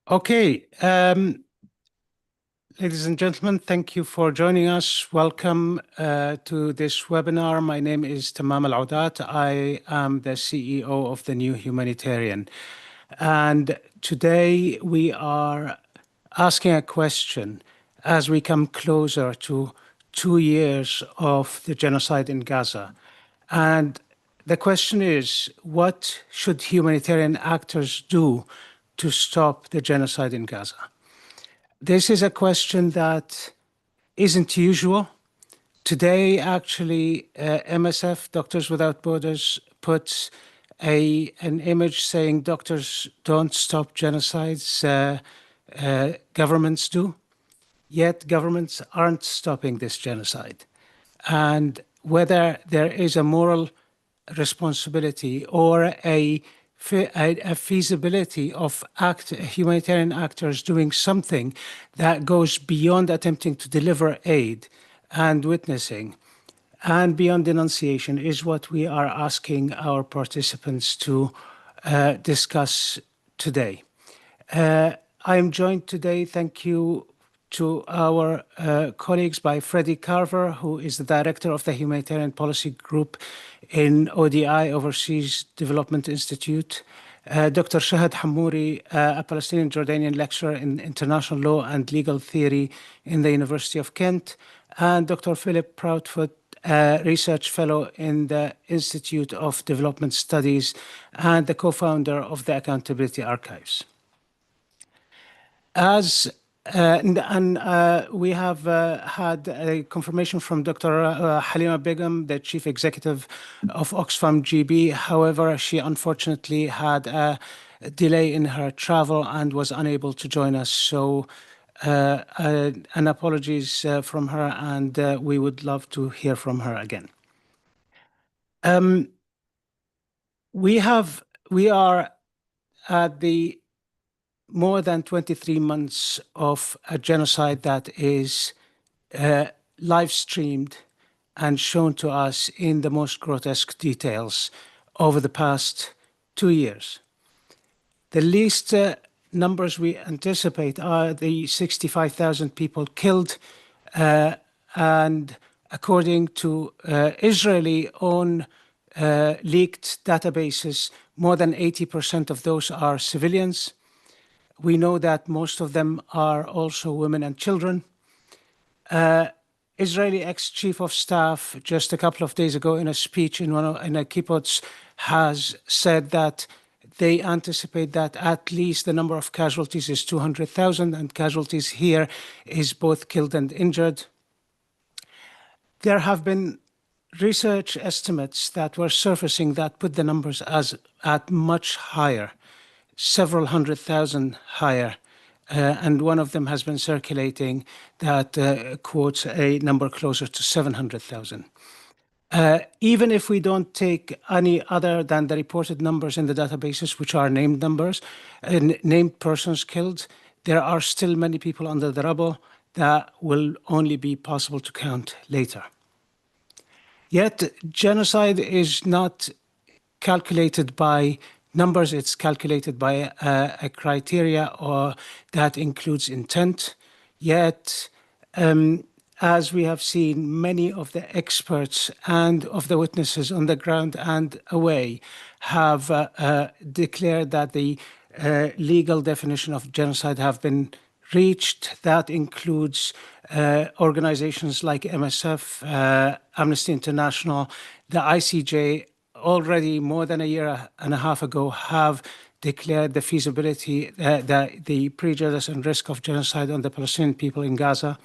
Okay, ladies and gentlemen, thank you for joining us. Welcome to this webinar. My name is Tamam Al-Audat. I am the CEO of the New Humanitarian. And today we are asking a question as we come closer to 2 years of the genocide in Gaza. And the question is, what should humanitarian actors do to stop the genocide in Gaza? This is a question that isn't usual. Today, actually, MSF, Doctors Without Borders, puts an image saying doctors don't stop genocides, governments do. Yet governments aren't stopping this genocide. And whether there is a moral responsibility or a feasibility of humanitarian actors doing something that goes beyond attempting to deliver aid and witnessing and beyond denunciation is what we are asking our participants to discuss today. I am joined today, thank you to our colleagues, by Freddie Carver, who is the director of the Humanitarian Policy Group in ODI, Overseas Development Institute, Dr. Shahad Hammouri, a Palestinian Jordanian lecturer in international law and legal theory in the University of Kent, and Dr. Philip Proudfoot, research fellow in the Institute of Development Studies and the co-founder of the Accountability Archives. We have had a confirmation from Dr. Halima Begum, the chief executive of Oxfam GB. However, she unfortunately had a delay in her travel and was unable to join us. So an apologies from her, and we would love to hear from her again. We are at the more than 23 months of a genocide that is live streamed and shown to us in the most grotesque details over the past 2 years. The least numbers we anticipate are the 65,000 people killed, and according to Israeli own leaked databases, more than 80% of those are civilians. We know that most of them are also women and children. Israeli ex-chief of staff just a couple of days ago in a speech in a kibbutz has said that they anticipate that at least the number of casualties is 200,000, and casualties here is both killed and injured. There have been research estimates that were surfacing that put the numbers at much higher, several 100,000 higher, and one of them has been circulating that quotes a number closer to 700,000. Even if we don't take any other than the reported numbers in the databases, which are named numbers, named persons killed, there are still many people under the rubble that will only be possible to count later. Yet genocide is not calculated by numbers, it's calculated by a criteria that includes intent. Yet, as we have seen, many of the experts and of the witnesses on the ground and away have declared that the legal definition of genocide have been reached. That includes organizations like MSF, Amnesty International, the ICJ, already more than a year and a half ago have declared the feasibility, the prejudice and risk of genocide on the Palestinian people in Gaza.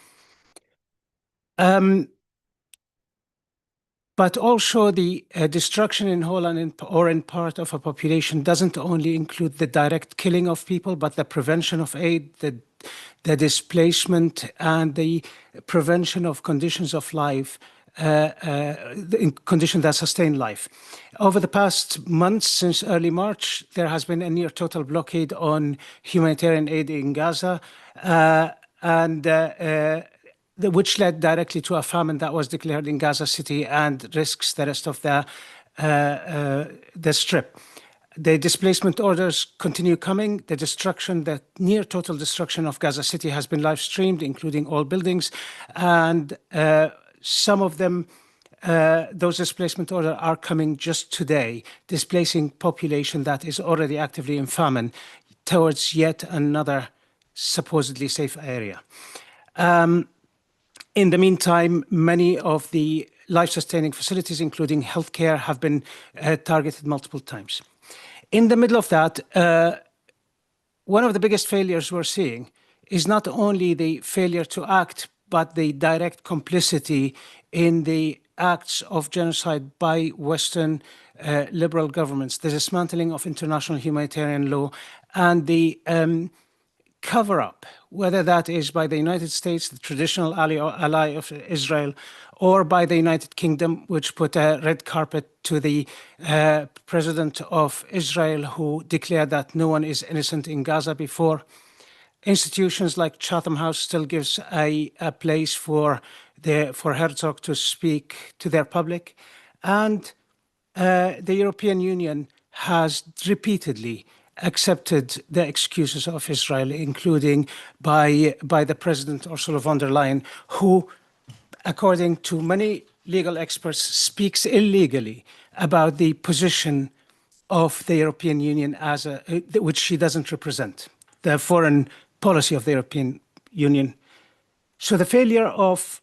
But also the destruction in whole or in part of a population doesn't only include the direct killing of people, but the prevention of aid, the displacement, and the prevention of conditions of life, conditions that sustain life. Over the past months, since early March, there has been a near total blockade on humanitarian aid in Gaza, which led directly to a famine that was declared in Gaza City and risks the rest of the Strip. The displacement orders continue coming. The destruction, the near total destruction of Gaza City has been live streamed, including all buildings. And some of them, those displacement orders are coming just today, displacing population that is already actively in famine towards yet another supposedly safe area. In the meantime, many of the life-sustaining facilities, including healthcare, have been targeted multiple times. In the middle of that, one of the biggest failures we're seeing is not only the failure to act, but the direct complicity in the acts of genocide by Western liberal governments, the dismantling of international humanitarian law, and the cover-up, whether that is by the United States, the traditional ally of Israel, or by the United Kingdom, which put a red carpet to the president of Israel, who declared that no one is innocent in Gaza before. Institutions like Chatham House still gives a place for Herzog to speak to their public. And the European Union has repeatedly accepted the excuses of Israel, including by the President Ursula von der Leyen, who, according to many legal experts, speaks illegally about the position of the European Union as which she doesn't represent, the foreign policy of the European Union. So the failure of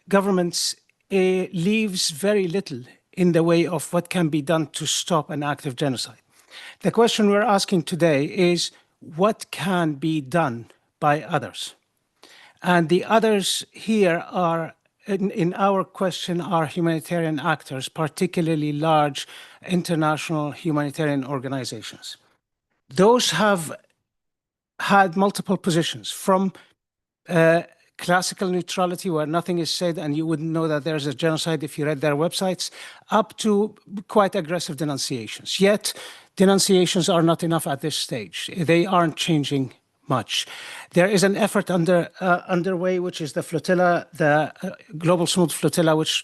governments leaves very little in the way of what can be done to stop an act of genocide. The question we're asking today is, what can be done by others? And the others here are, in our question, are humanitarian actors, particularly large international humanitarian organizations. Those have had multiple positions, from classical neutrality, where nothing is said and you wouldn't know that there's a genocide if you read their websites, up to quite aggressive denunciations. Yet, denunciations are not enough at this stage. They aren't changing much. There is an effort underway, which is the flotilla, the Global Smooth Flotilla, which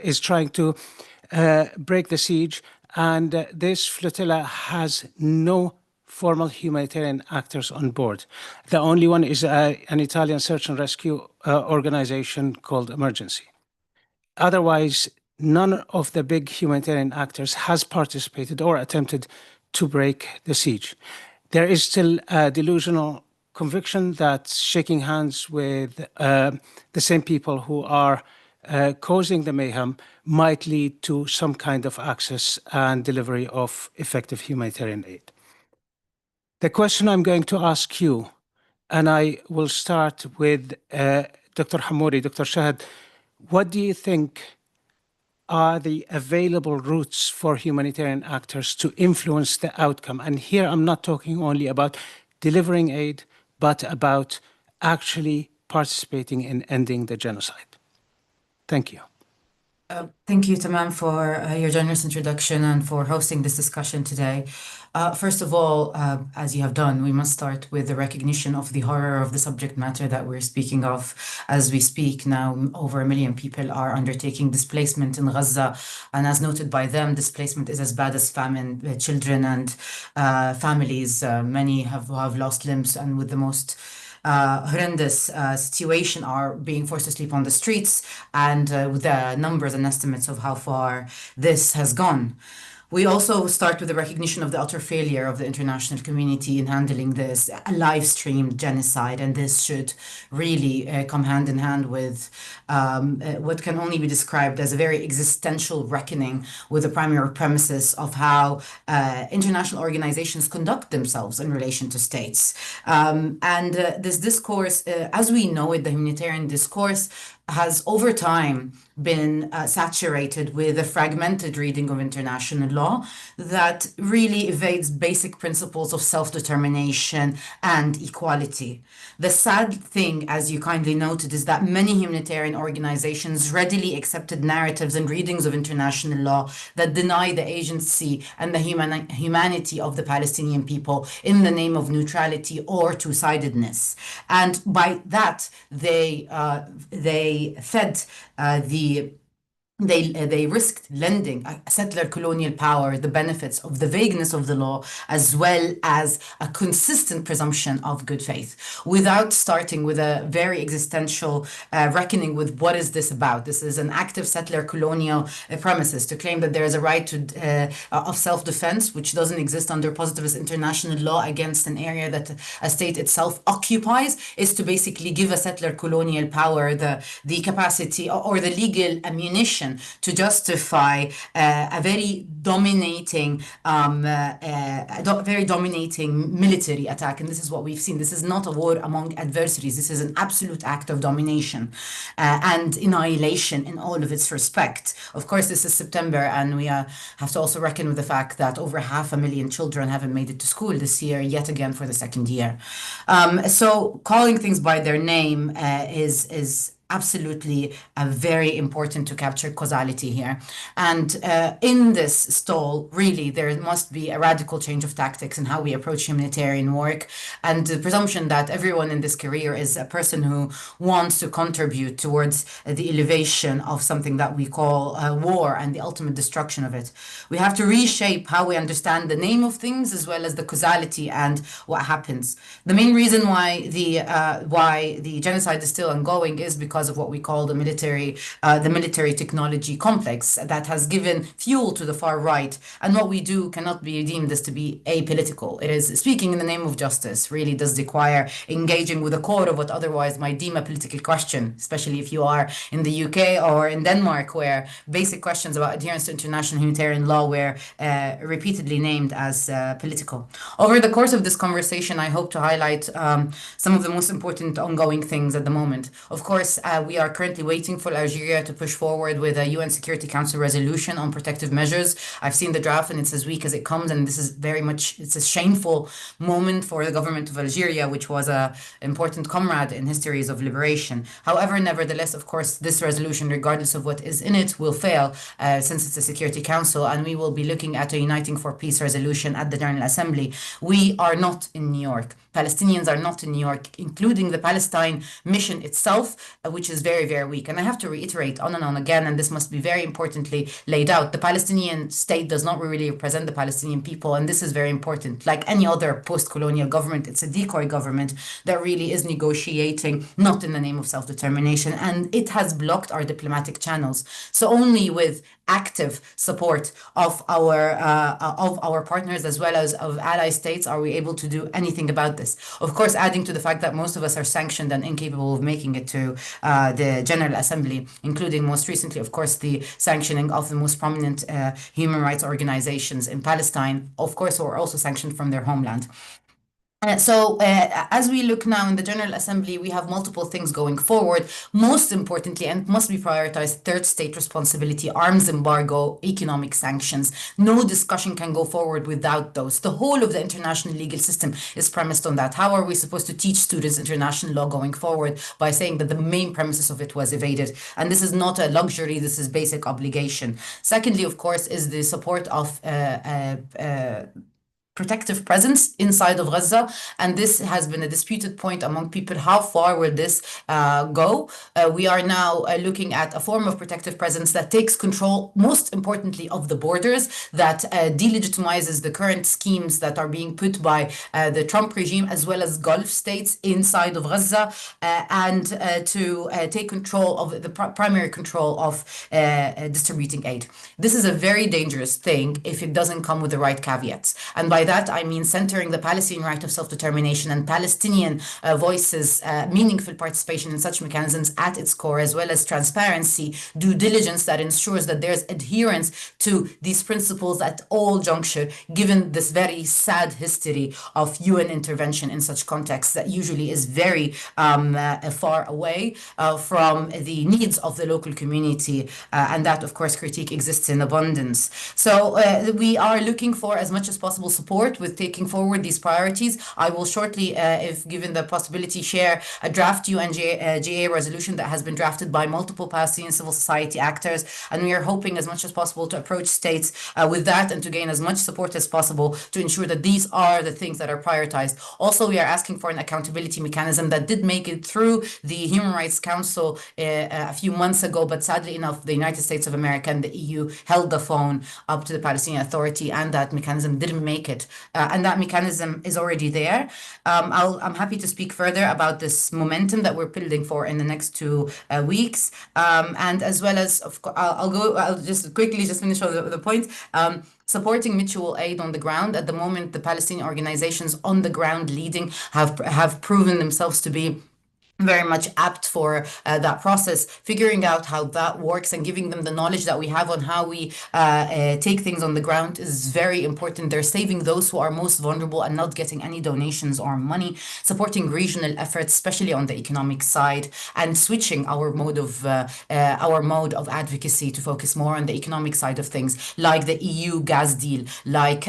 is trying to break the siege. And this flotilla has no formal humanitarian actors on board. The only one is an Italian search and rescue organization called Emergency. Otherwise, none of the big humanitarian actors has participated or attempted to break the siege. There is still a delusional conviction that shaking hands with the same people who are causing the mayhem might lead to some kind of access and delivery of effective humanitarian aid. The question I'm going to ask you, and I will start with Dr. Hamouri, Dr. Shahad, what do you think are the available routes for humanitarian actors to influence the outcome? And here I'm not talking only about delivering aid, but about actually participating in ending the genocide. Thank you. Thank you, Tamam, for your generous introduction and for hosting this discussion today. First of all, as you have done, we must start with the recognition of the horror of the subject matter that we're speaking of. As we speak now, over 1 million people are undertaking displacement in Gaza. And as noted by them, displacement is as bad as famine. Children and families, many have lost limbs, and with the most horrendous situation are being forced to sleep on the streets, and with the numbers and estimates of how far this has gone. We also start with the recognition of the utter failure of the international community in handling this live-streamed genocide, and this should really come hand in hand with what can only be described as a very existential reckoning with the primary premises of how international organizations conduct themselves in relation to states. This discourse, as we know it, the humanitarian discourse, has over time been saturated with a fragmented reading of international law that really evades basic principles of self-determination and equality. The sad thing, as you kindly noted, is that many humanitarian organizations readily accepted narratives and readings of international law that deny the agency and the humanity of the Palestinian people in the name of neutrality or two-sidedness. And by that, they fed they risked lending a settler colonial power the benefits of the vagueness of the law as well as a consistent presumption of good faith, without starting with a very existential reckoning with what is this about. This is an active settler colonial premises to claim that there is a right to of self-defense, which doesn't exist under positivist international law against an area that a state itself occupies, is to basically give a settler colonial power the capacity or the legal ammunition to justify a very dominating, very dominating military attack. And this is what we've seen. This is not a war among adversaries. This is an absolute act of domination and annihilation in all of its respect. Of course, this is September, and we have to also reckon with the fact that over 500,000 children haven't made it to school this year, yet again for the second year. So calling things by their name is absolutely very important to capture causality here. And in this stall, really, there must be a radical change of tactics in how we approach humanitarian work, and the presumption that everyone in this career is a person who wants to contribute towards the elevation of something that we call war and the ultimate destruction of it. We have to reshape how we understand the name of things as well as the causality and what happens. The main reason why the genocide is still ongoing is because of what we call the military technology complex that has given fuel to the far right. And what we do cannot be deemed as to be apolitical. It is speaking in the name of justice, really does require engaging with the core of what otherwise might deem a political question, especially if you are in the UK or in Denmark, where basic questions about adherence to international humanitarian law were repeatedly named as political. Over the course of this conversation, I hope to highlight some of the most important ongoing things at the moment. Of course, we are currently waiting for Algeria to push forward with a UN Security Council resolution on protective measures. I've seen the draft and it's as weak as it comes, and this is very much, it's a shameful moment for the government of Algeria, which was an important comrade in histories of liberation. However, nevertheless, of course, this resolution, regardless of what is in it, will fail since it's a Security Council, and we will be looking at a Uniting for Peace resolution at the General Assembly. We are not in New York. Palestinians are not in New York, including the Palestine mission itself, which is very, very weak. And I have to reiterate on and on again, and this must be very importantly laid out. The Palestinian state does not really represent the Palestinian people, and this is very important. Like any other post-colonial government, it's a decoy government that really is negotiating not in the name of self-determination, and it has blocked our diplomatic channels. So only with active support of our partners as well as of ally states are we able to do anything about this. Of course, adding to the fact that most of us are sanctioned and incapable of making it to the General Assembly, including most recently, of course, the sanctioning of the most prominent human rights organizations in Palestine, of course, who are also sanctioned from their homeland. So as we look now in the General Assembly, we have multiple things going forward. Most importantly, and must be prioritized, third state responsibility, arms embargo, economic sanctions. No discussion can go forward without those. The whole of the international legal system is premised on that. How are we supposed to teach students international law going forward by saying that the main premises of it was evaded? And this is not a luxury, this is basic obligation. Secondly, of course, is the support of protective presence inside of Gaza, and this has been a disputed point among people. How far will this go? We are now looking at a form of protective presence that takes control, most importantly, of the borders, that delegitimizes the current schemes that are being put by the Trump regime as well as Gulf states inside of Gaza, and to take control of the primary control of distributing aid. This is a very dangerous thing if it doesn't come with the right caveats. And by that, I mean centering the Palestinian right of self-determination and Palestinian voices, meaningful participation in such mechanisms at its core, as well as transparency, due diligence that ensures that there's adherence to these principles at all juncture, given this very sad history of UN intervention in such contexts that usually is very far away from the needs of the local community, and that, of course, critique exists in abundance. So we are looking for, as much as possible, support support with taking forward these priorities. I will shortly, if given the possibility, share a draft UNGA resolution that has been drafted by multiple Palestinian civil society actors, and we are hoping as much as possible to approach states with that and to gain as much support as possible to ensure that these are the things that are prioritized. Also, we are asking for an accountability mechanism that did make it through the Human Rights Council a few months ago, but sadly enough, the United States of America and the EU held the phone up to the Palestinian Authority, and that mechanism didn't make it. And that mechanism is already there. I'm happy to speak further about this momentum that we're building for in the next 2 weeks, and as well as, of course, I'll just quickly finish the point. Supporting mutual aid on the ground. At the moment, the Palestinian organizations on the ground leading have proven themselves to be very much apt for that process. Figuring out how that works and giving them the knowledge that we have on how we take things on the ground is very important. They're saving those who are most vulnerable and not getting any donations or money. Supporting regional efforts, especially on the economic side, and switching our mode of advocacy to focus more on the economic side of things, like the EU gas deal, like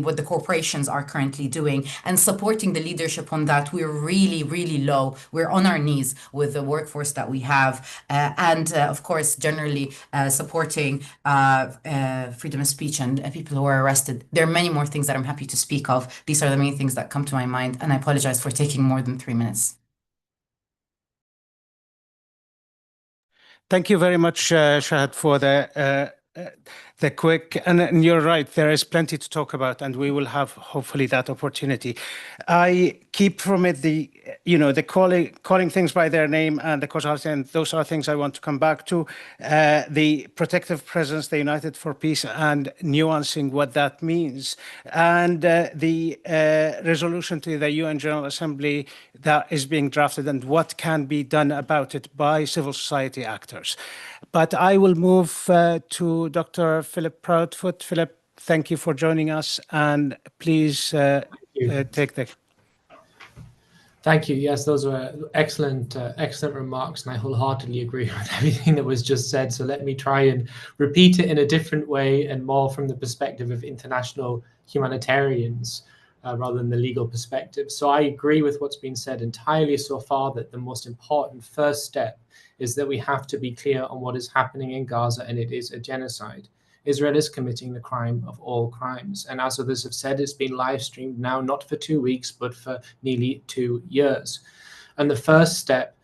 what the corporations are currently doing, and supporting the leadership on that. We're really, really low. We're on our knees with the workforce that we have, and of course, generally supporting freedom of speech and people who are arrested. There are many more things that I'm happy to speak of. These are the main things that come to my mind, and I apologize for taking more than 3 minutes. Thank you very much, Shahad, for the quick, and you're right, there is plenty to talk about, and we will have hopefully that opportunity. I keep from it the calling things by their name and the causality, and those are things I want to come back to. The protective presence, the United for Peace, and nuancing what that means, and the resolution to the UN General Assembly that is being drafted and what can be done about it by civil society actors. But I will move to Dr. Philip Proudfoot. Philip, thank you for joining us, and please take the... Thank you. Yes, those were excellent remarks, and I wholeheartedly agree with everything that was just said. So let me try and repeat it in a different way and more from the perspective of international humanitarians rather than the legal perspective. So I agree with what's been said entirely so far, that the most important first step is that we have to be clear on what is happening in Gaza, and it is a genocide. Israel is committing the crime of all crimes. And as others have said, it's been live streamed now, not for 2 weeks, but for nearly 2 years. And the first step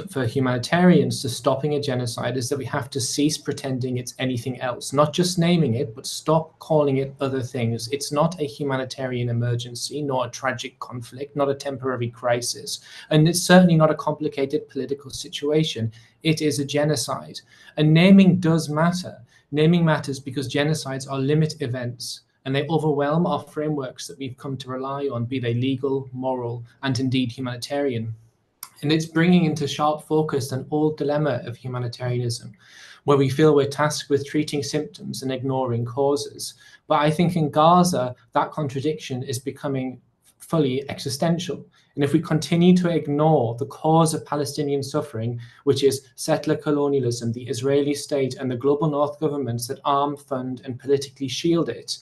for humanitarians to stopping a genocide is that we have to cease pretending it's anything else, not just naming it, but stop calling it other things. It's not a humanitarian emergency, nor a tragic conflict, not a temporary crisis, and it's certainly not a complicated political situation. It is a genocide. And naming does matter. Naming matters because genocides are limit events, and they overwhelm our frameworks that we've come to rely on, be they legal, moral, and indeed humanitarian. And it's bringing into sharp focus an old dilemma of humanitarianism, where we feel we're tasked with treating symptoms and ignoring causes. But I think in Gaza, that contradiction is becoming fully existential. And if we continue to ignore the cause of Palestinian suffering, which is settler colonialism, the Israeli state, and the global North governments that arm, fund, and politically shield it,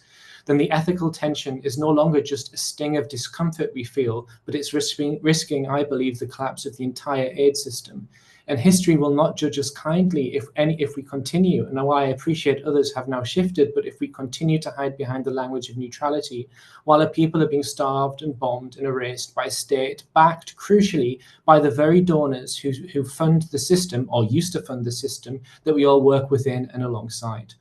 then the ethical tension is no longer just a sting of discomfort we feel, but it's risking, I believe, the collapse of the entire aid system. And history will not judge us kindly if we continue. And now I appreciate others have now shifted, but if we continue to hide behind the language of neutrality, while our people are being starved and bombed and erased by a state backed, crucially, by the very donors who fund the system, or used to fund the system, that we all work within and alongside.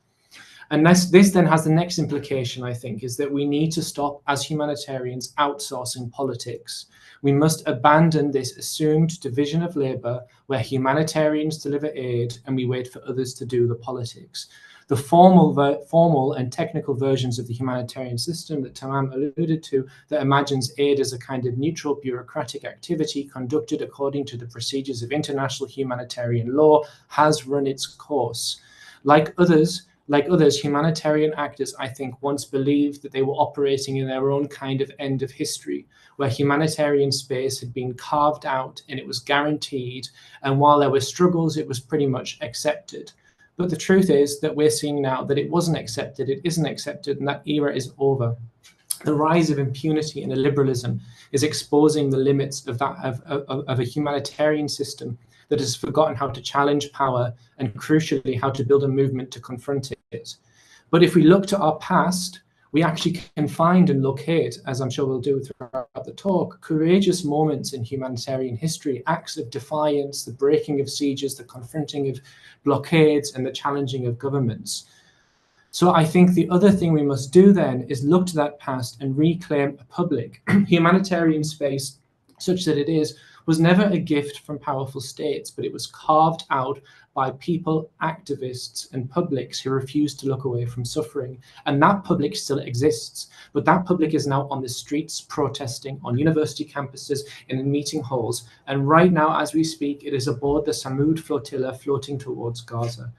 And this then has the next implication, I think, is that we need to stop, as humanitarians, outsourcing politics. We must abandon this assumed division of labor where humanitarians deliver aid and we wait for others to do the politics. The formal and technical versions of the humanitarian system that Tamam alluded to, that imagines aid as a kind of neutral bureaucratic activity conducted according to the procedures of international humanitarian law, has run its course. Like others, humanitarian actors, I think, once believed that they were operating in their own kind of end of history, where humanitarian space had been carved out and it was guaranteed, and while there were struggles, it was pretty much accepted. But the truth is that we're seeing now that it wasn't accepted, it isn't accepted, and that era is over. The rise of impunity and illiberalism is exposing the limits of a humanitarian system that has forgotten how to challenge power and, crucially, how to build a movement to confront it. But if we look to our past, we actually can find and locate, as I'm sure we'll do throughout the talk, courageous moments in humanitarian history, acts of defiance, the breaking of sieges, the confronting of blockades, and the challenging of governments. So I think the other thing we must do then is look to that past and reclaim a public humanitarian space such that it was never a gift from powerful states, but it was carved out by people, activists, and publics who refused to look away from suffering. And that public still exists, but that public is now on the streets protesting, on university campuses, and in meeting halls. And right now, as we speak, it is aboard the Samud flotilla floating towards Gaza.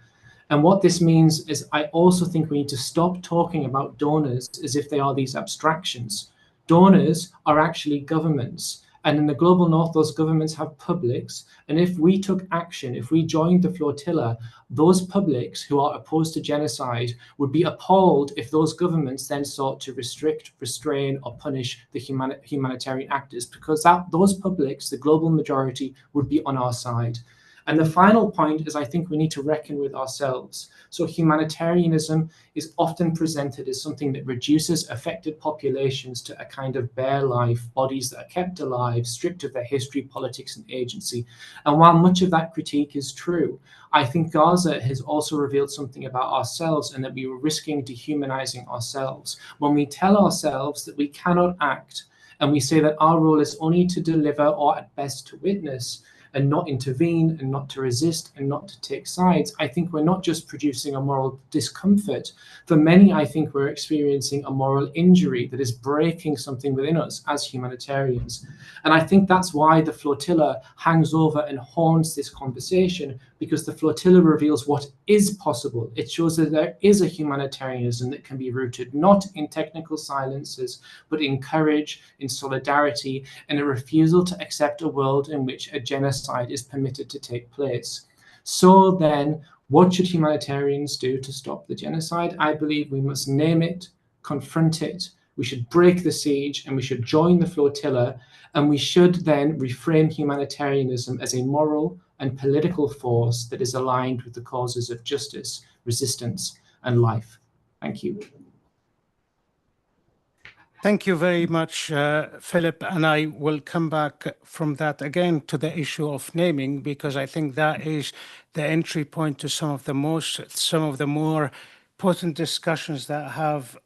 And what this means is I also think we need to stop talking about donors as if they are these abstractions. Donors are actually governments. And in the global north, those governments have publics. And if we took action, if we joined the flotilla, those publics who are opposed to genocide would be appalled if those governments then sought to restrict, restrain, or punish the humanitarian actors, because those publics, the global majority, would be on our side. And the final point is I think we need to reckon with ourselves. So humanitarianism is often presented as something that reduces affected populations to a kind of bare life, bodies that are kept alive, stripped of their history, politics, and agency. And while much of that critique is true, I think Gaza has also revealed something about ourselves, and that we were risking dehumanizing ourselves. When we tell ourselves that we cannot act, and we say that our role is only to deliver or at best to witness, and not intervene, and not to resist, and not to take sides, I think we're not just producing a moral discomfort. For many, I think we're experiencing a moral injury that is breaking something within us as humanitarians. And I think that's why the flotilla hangs over and haunts this conversation, because the flotilla reveals what is possible. It shows that there is a humanitarianism that can be rooted not in technical silences, but in courage, in solidarity, and a refusal to accept a world in which a genocide is permitted to take place. So then, what should humanitarians do to stop the genocide? I believe we must name it, confront it, we should break the siege, and we should join the flotilla, and we should then reframe humanitarianism as a moral and political force that is aligned with the causes of justice, resistance, and life. Thank you. Thank you very much, Philip. And I will come back from that again to the issue of naming, because I think that is the entry point to some of the more potent discussions that have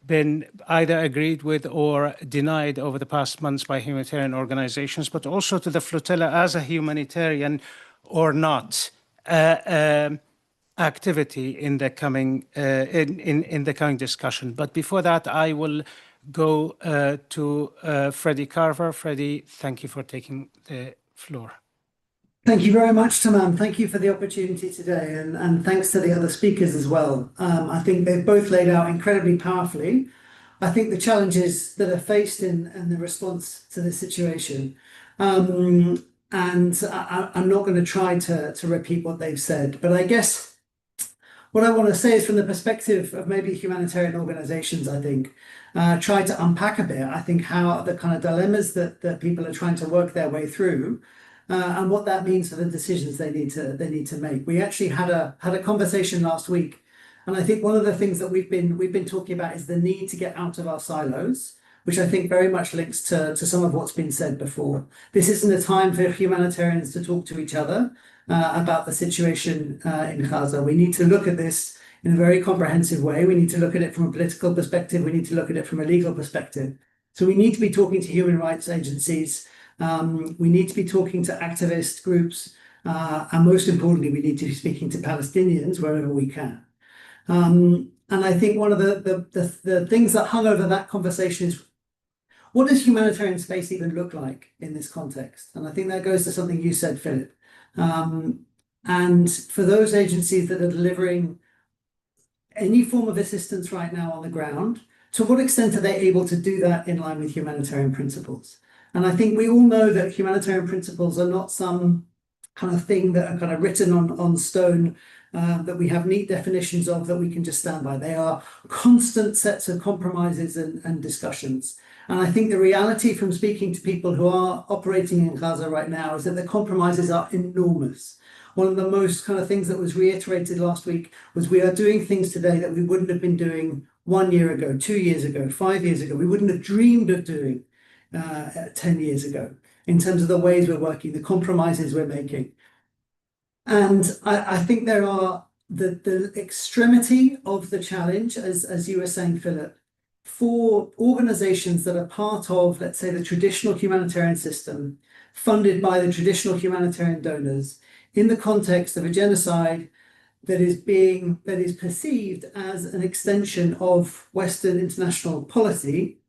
been either agreed with or denied over the past months by humanitarian organizations, but also to the flotilla as a humanitarian or not activity in the coming in the coming discussion. But before that, I will go to Freddie Carver. Freddie, thank you for taking the floor. Thank you very much, Tamam. Thank you for the opportunity today, and thanks to the other speakers as well. I think they've both laid out incredibly powerfully, I think, the challenges that are faced in the response to this situation. And I'm not going to try to repeat what they've said, but I guess what I want to say is from the perspective of maybe humanitarian organizations, I think, try to unpack a bit, I think, how the kind of dilemmas that people are trying to work their way through, and what that means for the decisions they need to make. We actually had a conversation last week, and I think one of the things that we've been talking about is the need to get out of our silos, which I think very much links to some of what's been said before. This isn't a time for humanitarians to talk to each other about the situation in Gaza. We need to look at this in a very comprehensive way. We need to look at it from a political perspective. We need to look at it from a legal perspective. So we need to be talking to human rights agencies. We need to be talking to activist groups. And most importantly, we need to be speaking to Palestinians wherever we can. And I think one of the things that hung over that conversation is, what does humanitarian space even look like in this context? And I think that goes to something you said, Philip. And for those agencies that are delivering any form of assistance right now on the ground, to what extent are they able to do that in line with humanitarian principles? And I think we all know that humanitarian principles are not some kind of thing that are kind of written on stone that we have neat definitions of that we can just stand by. They are constant sets of compromises and discussions. And I think the reality from speaking to people who are operating in Gaza right now is that the compromises are enormous. One of the most kind of things that was reiterated last week was we are doing things today that we wouldn't have been doing 1 year ago, 2 years ago, 5 years ago. We wouldn't have dreamed of doing 10 years ago in terms of the ways we're working, the compromises we're making. And I think there are the extremity of the challenge, as you were saying, Philip, for organizations that are part of, let's say, the traditional humanitarian system, funded by the traditional humanitarian donors, in the context of a genocide that is perceived as an extension of Western international policy.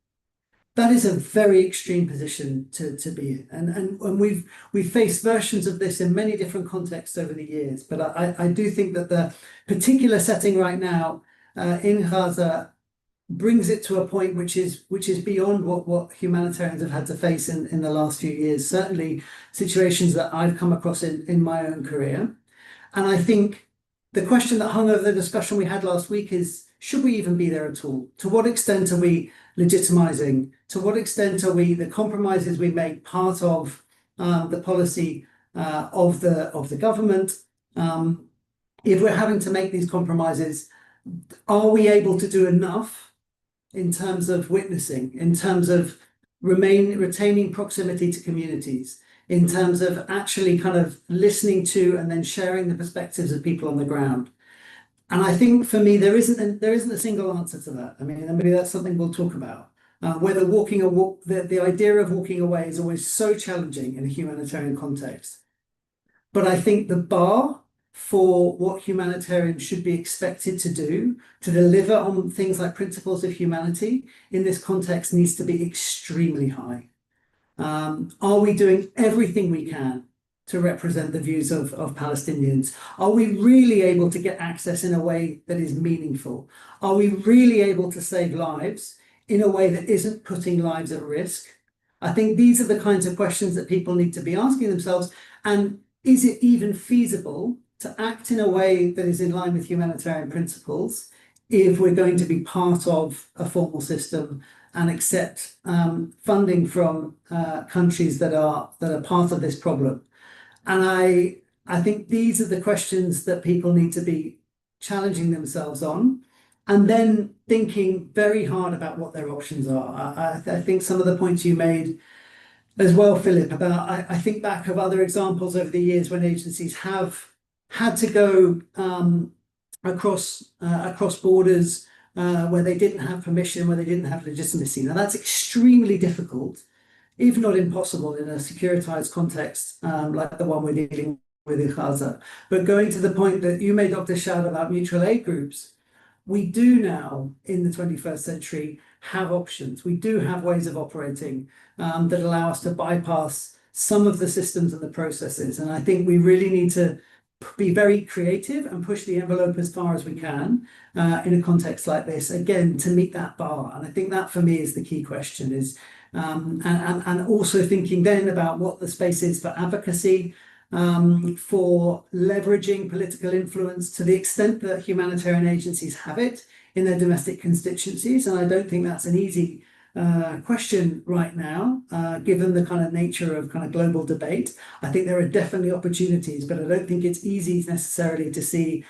That is a very extreme position to be in. And we've faced versions of this in many different contexts over the years. But I do think that the particular setting right now in Gaza brings it to a point which is beyond what humanitarians have had to face in the last few years, certainly situations that I've come across in my own career. And I think the question that hung over the discussion we had last week is, should we even be there at all? To what extent are we legitimizing? To what extent are the compromises we make part of the policy of the government? If we're having to make these compromises, are we able to do enough in terms of witnessing, in terms of retaining proximity to communities, in terms of actually kind of listening to and then sharing the perspectives of people on the ground? And I think for me, there isn't a single answer to that. I mean, maybe that's something we'll talk about. Whether the idea of walking away is always so challenging in a humanitarian context. But I think the bar for what humanitarians should be expected to do, to deliver on things like principles of humanity in this context, needs to be extremely high. Are we doing everything we can to represent the views of Palestinians? Are we really able to get access in a way that is meaningful? Are we really able to save lives in a way that isn't putting lives at risk? I think these are the kinds of questions that people need to be asking themselves. And is it even feasible to act in a way that is in line with humanitarian principles if we're going to be part of a formal system and accept funding from countries that are part of this problem? And I think these are the questions that people need to be challenging themselves on, and then thinking very hard about what their options are. I think some of the points you made as well, Philip, about I think back of other examples over the years when agencies have had to go across borders where they didn't have permission, where they didn't have legitimacy. Now that's extremely difficult, if not impossible, in a securitized context like the one we're dealing with in Gaza. But going to the point that you made, Dr. Shad, about mutual aid groups, we do now, in the 21st century, have options. We do have ways of operating that allow us to bypass some of the systems and the processes. And I think we really need to be very creative and push the envelope as far as we can in a context like this, again, to meet that bar. And I think that for me is the key question, is and also thinking then about what the space is for advocacy, for leveraging political influence to the extent that humanitarian agencies have it in their domestic constituencies. And I don't think that's an easy question right now, given the kind of nature of kind of global debate. I think there are definitely opportunities, but I don't think it's easy necessarily to see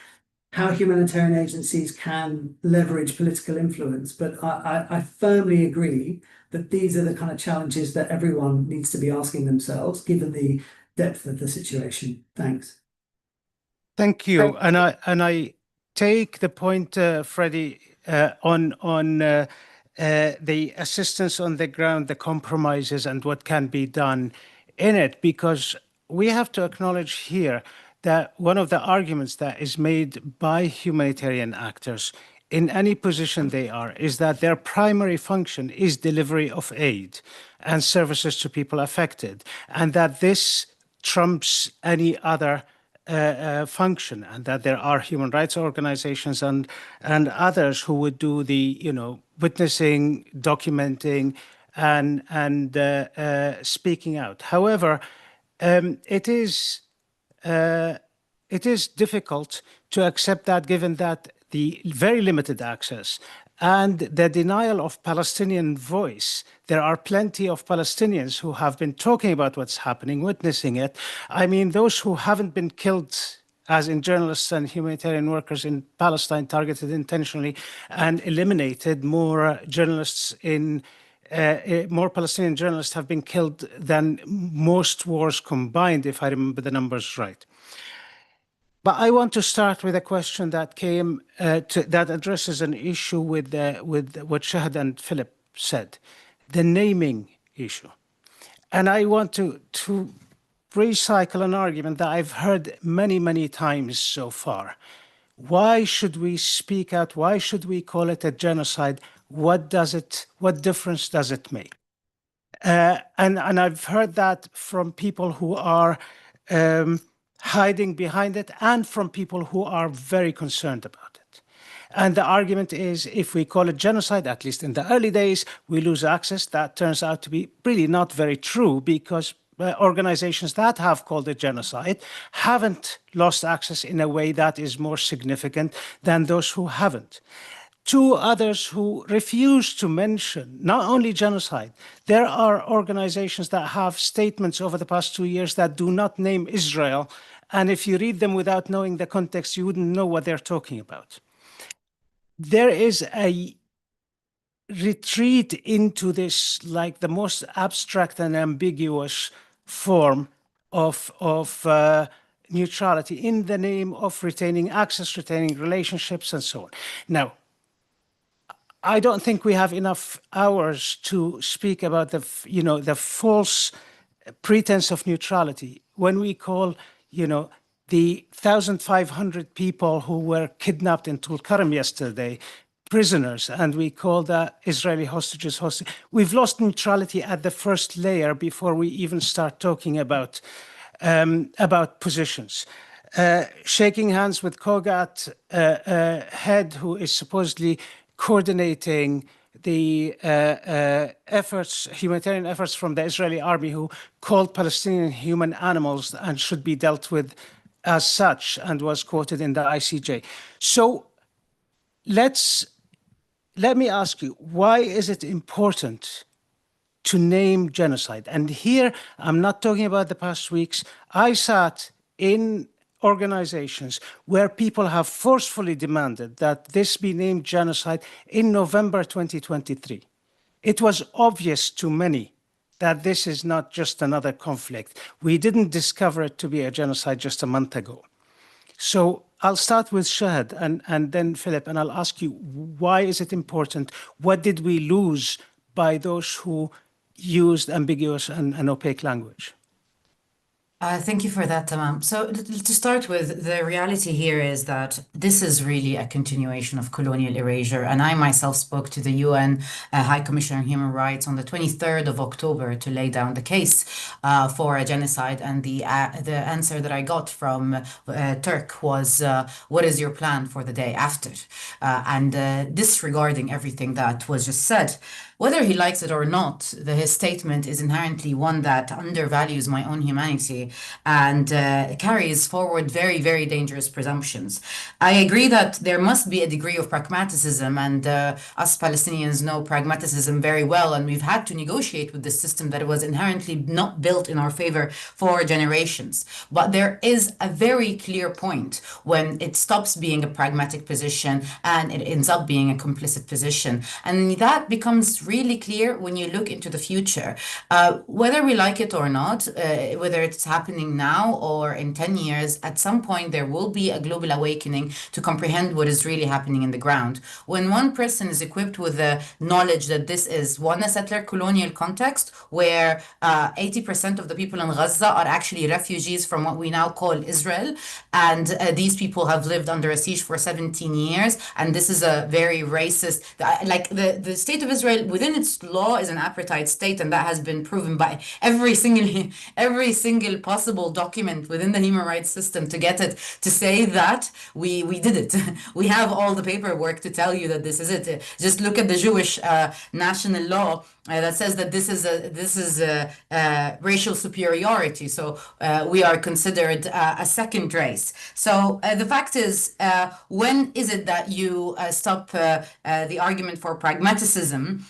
how humanitarian agencies can leverage political influence. But I firmly agree that these are the kind of challenges that everyone needs to be asking themselves, given the depth of the situation. Thanks. Thank you. And I take the point, Freddie, on the assistance on the ground, the compromises, and what can be done in it, because we have to acknowledge here that one of the arguments that is made by humanitarian actors in any position they are is that their primary function is delivery of aid and services to people affected, and that this trumps any other function, and that there are human rights organizations and others who would do the witnessing, documenting, and speaking out. However, it is it is difficult to accept that, given that the very limited access and the denial of Palestinian voice. There are plenty of Palestinians who have been talking about what's happening, witnessing it. I mean, those who haven't been killed, as in journalists and humanitarian workers in Palestine, targeted intentionally and eliminated. More journalists in more Palestinian journalists have been killed than most wars combined, if I remember the numbers right. But I want to start with a question that came that addresses an issue with what Shahad and Philip said, the naming issue. And I want to recycle an argument that I've heard many, many times so far. Why should we speak out? Why should we call it a genocide? What difference does it make? And I've heard that from people who are hiding behind it, and from people who are very concerned about it. And the argument is, if we call it genocide, at least in the early days, we lose access. That turns out to be really not very true, because organizations that have called it genocide haven't lost access in a way that is more significant than those who haven't. Two others who refuse to mention not only genocide, there are organizations that have statements over the past 2 years that do not name Israel. And if you read them without knowing the context, you wouldn't know what they're talking about. There is a retreat into this, like the most abstract and ambiguous form of neutrality in the name of retaining access, retaining relationships, and so on. Now, I don't think we have enough hours to speak about the false pretense of neutrality when we call, the 1,500 people who were kidnapped in Tulkarm yesterday prisoners, and we call the Israeli hostages hostages. We've lost neutrality at the first layer before we even start talking about positions. Shaking hands with Kogat head, who is supposedly coordinating the humanitarian efforts from the Israeli army, who called Palestinian human animals and should be dealt with as such, and was quoted in the ICJ. So let me ask you, why is it important to name genocide? And here, I'm not talking about the past weeks. I sat in organizations where people have forcefully demanded that this be named genocide in November 2023. It was obvious to many that this is not just another conflict. We didn't discover it to be a genocide just a month ago. So I'll start with Shahad and then Philip, and I'll ask you, why is it important? What did we lose by those who used ambiguous and opaque language? Thank you for that, Tamam. So to start with, the reality here is that this is really a continuation of colonial erasure. And I myself spoke to the UN High Commissioner on Human Rights on the 23rd of October to lay down the case for a genocide. And the answer that I got from Turk was, what is your plan for the day after? And disregarding everything that was just said. Whether he likes it or not, his statement is inherently one that undervalues my own humanity and carries forward very, very dangerous presumptions. I agree that there must be a degree of pragmatism, and us Palestinians know pragmatism very well, and we've had to negotiate with this system that was inherently not built in our favor for generations. But there is a very clear point when it stops being a pragmatic position and it ends up being a complicit position. And that becomes really clear when you look into the future. Whether we like it or not, whether it's happening now or in 10 years, at some point there will be a global awakening to comprehend what is really happening in the ground. When one person is equipped with the knowledge that this is one, a settler colonial context where 80% of the people in Gaza are actually refugees from what we now call Israel, and these people have lived under a siege for 17 years, and this is a very racist, like the state of Israel within its law is an apartheid state, and that has been proven by every single possible document within the human rights system to get it to say that we did it. We have all the paperwork to tell you that this is it. Just look at the Jewish national law that says that this is racial superiority. So we are considered a second race. So the fact is, when is it that you stop the argument for pragmatism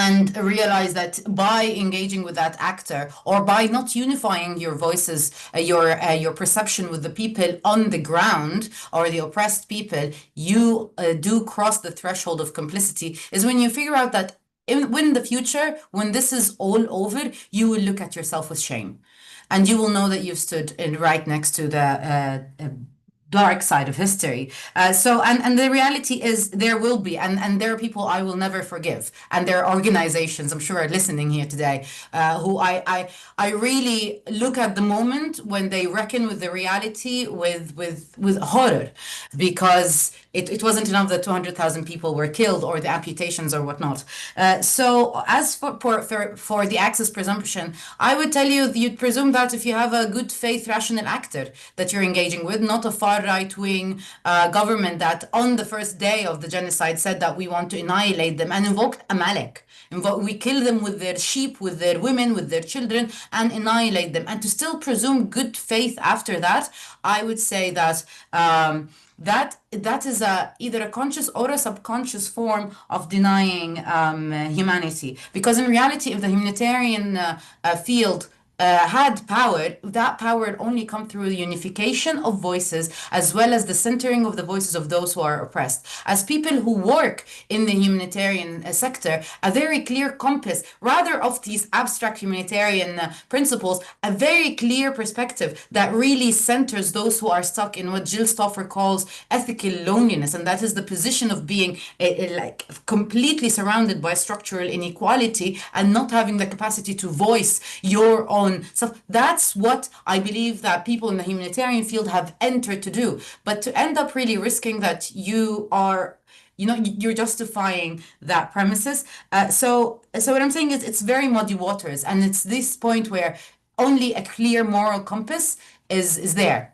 and realize that by engaging with that actor, or by not unifying your voices, your perception with the people on the ground or the oppressed people, you do cross the threshold of complicity, is when you figure out that in the future, when this is all over, you will look at yourself with shame, and you will know that you've stood right next to the dark side of history. And the reality is there will be, and there are people I will never forgive, and there are organizations I'm sure are listening here today who I really look at the moment when they reckon with the reality with horror, because it wasn't enough that 200,000 people were killed or the amputations or whatnot. So as for the access presumption, I would tell you, you'd presume that if you have a good faith rational actor that you're engaging with, not a far right-wing government that on the first day of the genocide said that we want to annihilate them and invoked Amalek. We kill them with their sheep, with their women, with their children, and annihilate them. And to still presume good faith after that, I would say that that is either a conscious or a subconscious form of denying humanity. Because in reality, if the humanitarian field had power, that power would only come through the unification of voices, as well as the centering of the voices of those who are oppressed. As people who work in the humanitarian sector, a very clear compass, rather of these abstract humanitarian principles, a very clear perspective that really centers those who are stuck in what Jill Stauffer calls ethical loneliness, and that is the position of being like completely surrounded by structural inequality and not having the capacity to voice your own stuff. That's what I believe that people in the humanitarian field have entered to do. But to end up really risking that you are, you're justifying that premises. So what I'm saying is it's very muddy waters, and it's this point where only a clear moral compass is there.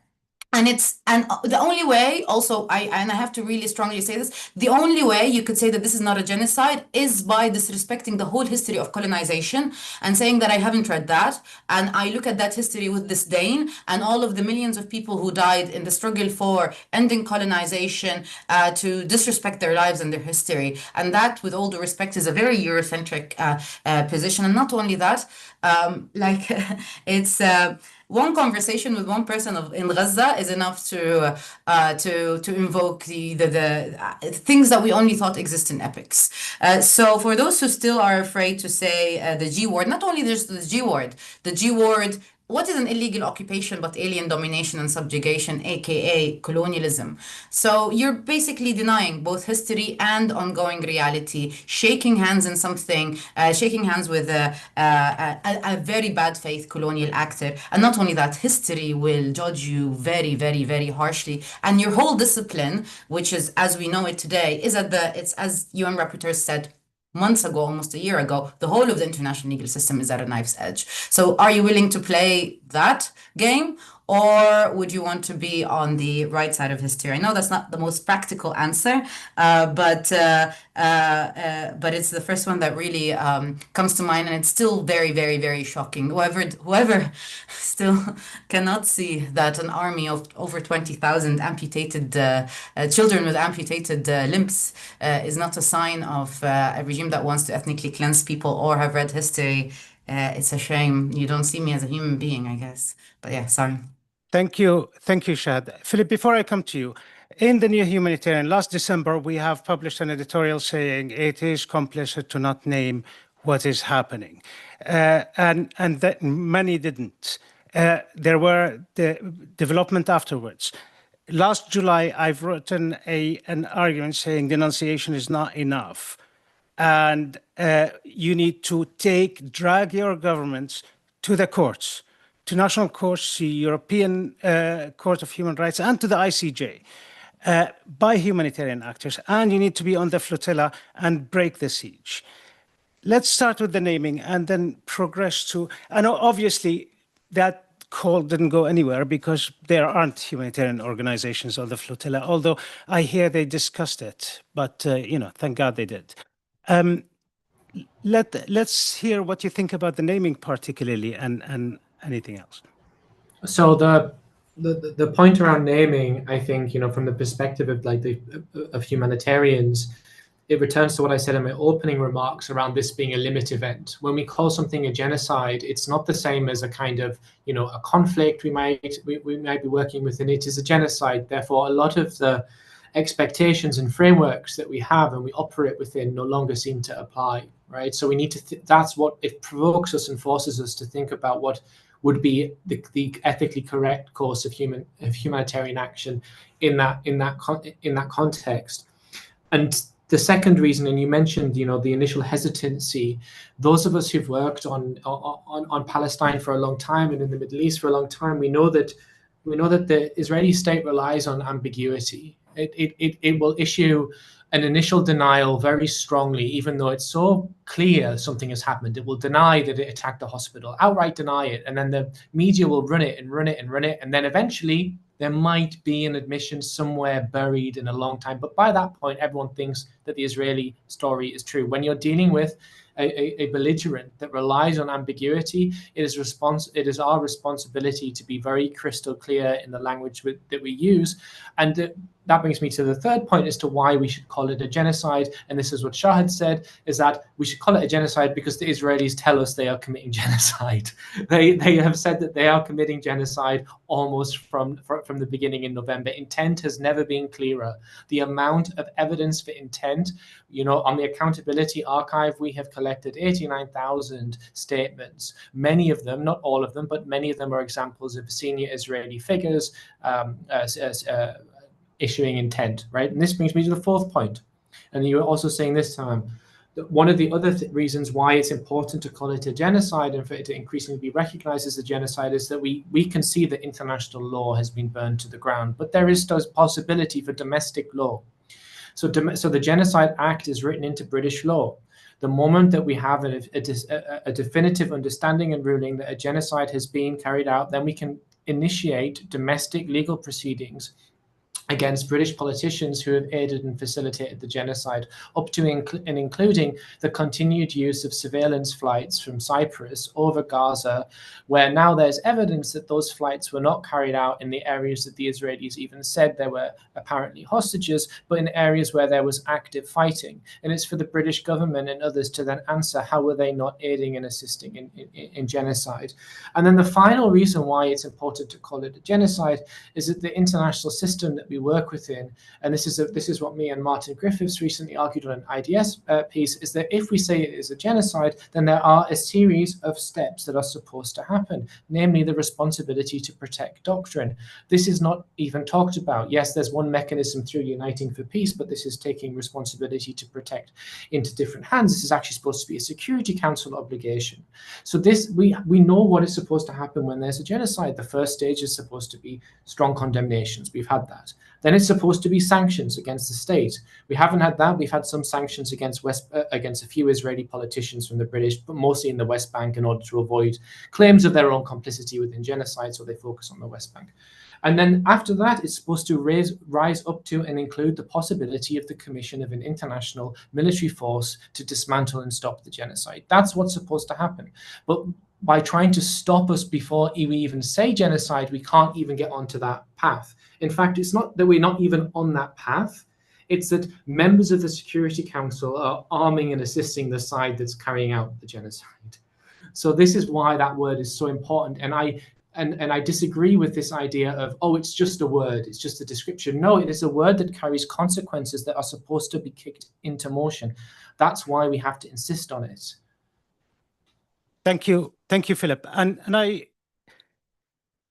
And the only way, also, I have to really strongly say this, the only way you could say that this is not a genocide is by disrespecting the whole history of colonization and saying that I haven't read that, and I look at that history with disdain, and all of the millions of people who died in the struggle for ending colonization, to disrespect their lives and their history. And that, with all due respect, is a very Eurocentric position. And not only that, it's... one conversation with one person in Gaza is enough to invoke the things that we only thought exist in epics. So for those who still are afraid to say the G word, not only there's the G word, what is an illegal occupation but alien domination and subjugation, aka colonialism? So you're basically denying both history and ongoing reality, shaking hands in something, shaking hands with a very bad faith colonial actor. And not only that, history will judge you very, very, very harshly. And your whole discipline, which is as we know it today, is it's as UN rapporteurs said months ago, almost a year ago, the whole of the international legal system is at a knife's edge. So are you willing to play that game, or would you want to be on the right side of history? I know that's not the most practical answer, but it's the first one that really comes to mind, and it's still very, very, very shocking. Whoever still cannot see that an army of over 20,000 amputated children with amputated limbs is not a sign of a regime that wants to ethnically cleanse people or have read history. It's a shame. You don't see me as a human being, I guess. But yeah, sorry. Thank you, Shad. Philip, before I come to you, in the New Humanitarian, last December, we have published an editorial saying it is complicit to not name what is happening. And that many didn't. There were the development afterwards. Last July, I've written an argument saying denunciation is not enough. And you need to drag your governments to the courts, to national courts, the European Court of Human Rights, and to the ICJ by humanitarian actors. And you need to be on the flotilla and break the siege. let's start with the naming and then progress to, and obviously that call didn't go anywhere because there aren't humanitarian organizations on the flotilla, although I hear they discussed it, but thank God they did. Let's hear what you think about the naming particularly and anything else. So the point around naming, I think, from the perspective of of humanitarians, it returns to what I said in my opening remarks around this being a limit event. When we call something a genocide, it's not the same as a kind of, a conflict we might be working within. It is a genocide. Therefore, a lot of the expectations and frameworks that we have and we operate within no longer seem to apply, right? So we need to, that's what it provokes us and forces us to think about what would be the ethically correct course of humanitarian action in that context. And the second reason, and you mentioned, the initial hesitancy, those of us who've worked on Palestine for a long time and in the Middle East for a long time, we know that the Israeli state relies on ambiguity. It will issue an initial denial very strongly, even though it's so clear something has happened. It will deny that it attacked the hospital, outright deny it, and then the media will run it and run it and run it, and then eventually there might be an admission somewhere buried in a long time. But by that point, everyone thinks that the Israeli story is true. When you're dealing with a belligerent that relies on ambiguity, it is our responsibility to be very crystal clear in the language that we use. And that brings me to the third point as to why we should call it a genocide. And this is what Shahid said, is that we should call it a genocide because the Israelis tell us they are committing genocide. They have said that they are committing genocide almost from the beginning in November. Intent has never been clearer. The amount of evidence for intent, on the Accountability Archive, we have collected 89,000 statements. Many of them, not all of them, but many of them are examples of senior Israeli figures issuing intent, right? And this brings me to the fourth point. And you were also saying this time, that one of the other reasons why it's important to call it a genocide and for it to increasingly be recognized as a genocide is that we can see that international law has been burned to the ground, but there is still possibility for domestic law. So the Genocide Act is written into British law. The moment that we have a definitive understanding and ruling that a genocide has been carried out, then we can initiate domestic legal proceedings against British politicians who have aided and facilitated the genocide, up to and including the continued use of surveillance flights from Cyprus over Gaza, where now there's evidence that those flights were not carried out in the areas that the Israelis even said there were apparently hostages, but in areas where there was active fighting. And it's for the British government and others to then answer, how were they not aiding and assisting in genocide? And then the final reason why it's important to call it a genocide is that the international system that we work within, and this is what me and Martin Griffiths recently argued on an IDS piece, is that if we say it is a genocide, then there are a series of steps that are supposed to happen, namely the responsibility to protect doctrine. This is not even talked about. Yes, there's one mechanism through Uniting for Peace, but this is taking responsibility to protect into different hands. This is actually supposed to be a Security Council obligation. So this, we know what is supposed to happen when there's a genocide. The first stage is supposed to be strong condemnations. We've had that. Then it's supposed to be sanctions against the state. We haven't had that. We've had some sanctions against a few Israeli politicians from the British, but mostly in the West Bank in order to avoid claims of their own complicity within genocide, so they focus on the West Bank. And then after that, it's supposed to rise up to and include the possibility of the commission of an international military force to dismantle and stop the genocide. That's what's supposed to happen. But by trying to stop us before we even say genocide, we can't even get onto that path. In fact, it's not that we're not even on that path. It's that members of the Security Council are arming and assisting the side that's carrying out the genocide. So this is why that word is so important. And I disagree with this idea of, oh, it's just a word, it's just a description. No, it is a word that carries consequences that are supposed to be kicked into motion. That's why we have to insist on it. Thank you, Philip. And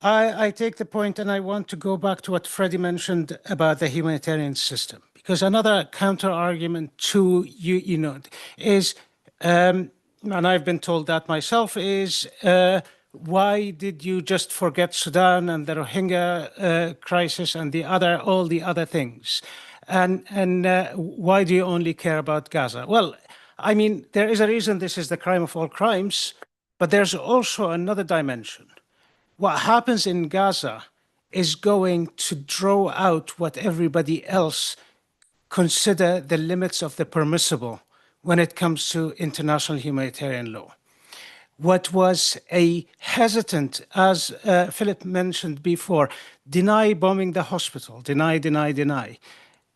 I take the point, and I want to go back to what Freddie mentioned about the humanitarian system, because another counter argument to is, and I've been told that myself, is why did you just forget Sudan and the Rohingya crisis and all the other things, and why do you only care about Gaza? Well, I mean, there is a reason this is the crime of all crimes, but there's also another dimension. What happens in Gaza is going to draw out what everybody else consider the limits of the permissible when it comes to international humanitarian law. What was a hesitant, as Philip mentioned before, deny bombing the hospital, deny, deny, deny.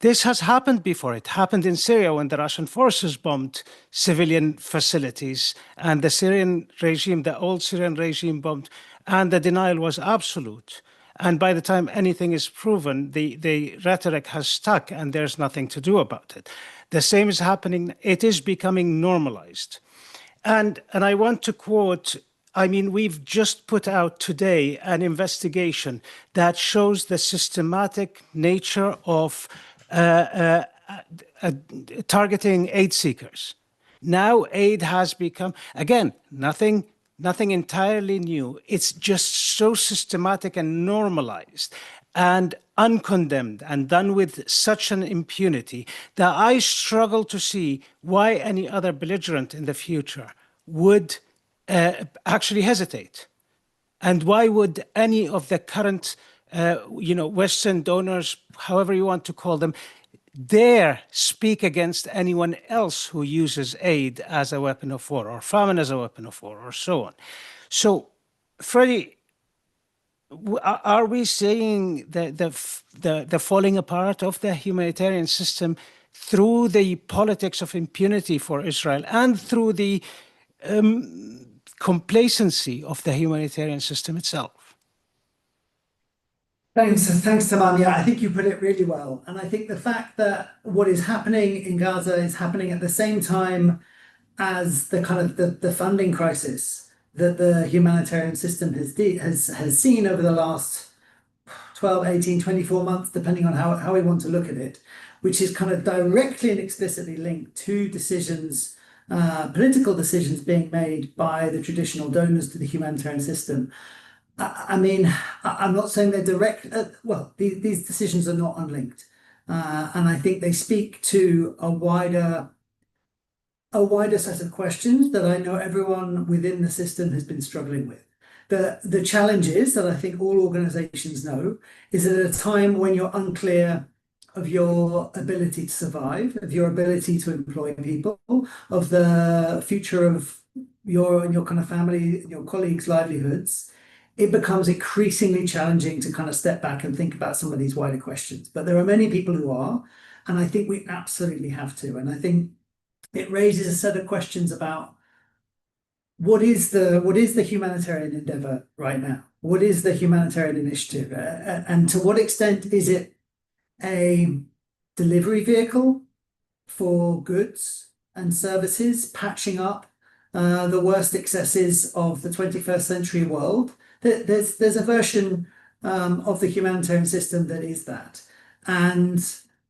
This has happened before. It happened in Syria when the Russian forces bombed civilian facilities and the Syrian regime, the old Syrian regime bombed, and the denial was absolute. And by the time anything is proven, the rhetoric has stuck and there's nothing to do about it. The same is happening. It is becoming normalized. And I want to quote, I mean, we've just put out today an investigation that shows the systematic nature of targeting aid seekers. Now aid has become, again, nothing entirely new. It's just so systematic and normalized and uncondemned and done with such an impunity that I struggle to see why any other belligerent in the future would actually hesitate. And why would any of the current, Western donors, however you want to call them, dare speak against anyone else who uses aid as a weapon of war or famine as a weapon of war or so on? So, Freddie, are we seeing the falling apart of the humanitarian system through the politics of impunity for Israel and through the complacency of the humanitarian system itself? Thanks, Tamam. Yeah, I think you put it really well. And I think the fact that what is happening in Gaza is happening at the same time as the kind of the funding crisis that the humanitarian system has seen over the last 12, 18, 24 months, depending on how we want to look at it, which is kind of directly and explicitly linked to decisions, political decisions being made by the traditional donors to the humanitarian system. I mean, I'm not saying they're direct, these decisions are not unlinked. And I think they speak to a wider set of questions that I know everyone within the system has been struggling with. The challenges that I think all organizations know is that at a time when you're unclear of your ability to survive, of your ability to employ people, of the future of your kind of family, your colleagues' livelihoods, it becomes increasingly challenging to kind of step back and think about some of these wider questions. But there are many people who are, and I think we absolutely have to. And I think it raises a set of questions about what is the humanitarian endeavor right now? What is the humanitarian initiative? And to what extent is it a delivery vehicle for goods and services, patching up the worst excesses of the 21st century world? There's a version of the humanitarian system that is that. And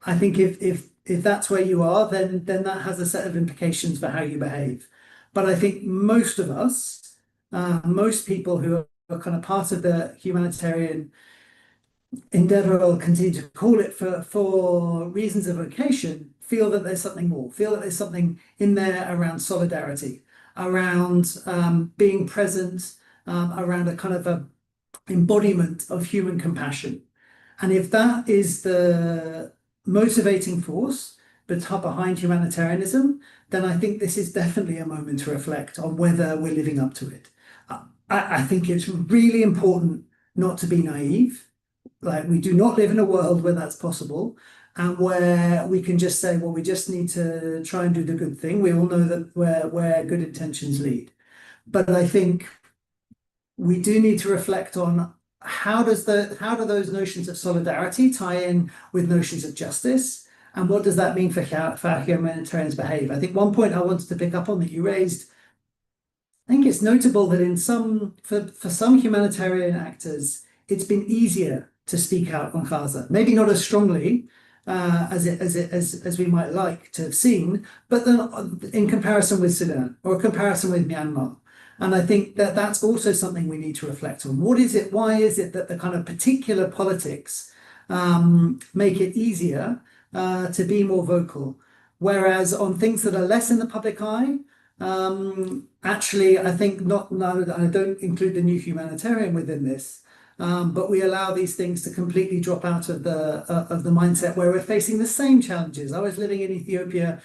I think if that's where you are, then that has a set of implications for how you behave. But I think most of us, most people who are kind of part of the humanitarian endeavor, or continue to call it for reasons of vocation, feel that there's something more, feel that there's something in there around solidarity, around being present, around a kind of a embodiment of human compassion. And if that is the motivating force behind humanitarianism, then I think this is definitely a moment to reflect on whether we're living up to it. I think it's really important not to be naive. Like, we do not live in a world where that's possible and where we can just say, well, we just need to try and do the good thing. We all know that where good intentions lead. But I think we do need to reflect on how do those notions of solidarity tie in with notions of justice, and what does that mean for how humanitarians behave? I think one point I wanted to pick up on that you raised, I think it's notable that for some humanitarian actors, it's been easier to speak out on Gaza. Maybe not as strongly as we might like to have seen, but then in comparison with Sudan or comparison with Myanmar. And I think that that's also something we need to reflect on. What is it? Why is it that the kind of particular politics make it easier to be more vocal? Whereas on things that are less in the public eye, actually, I think I don't include the new humanitarian within this, but we allow these things to completely drop out of the mindset where we're facing the same challenges. I was living in Ethiopia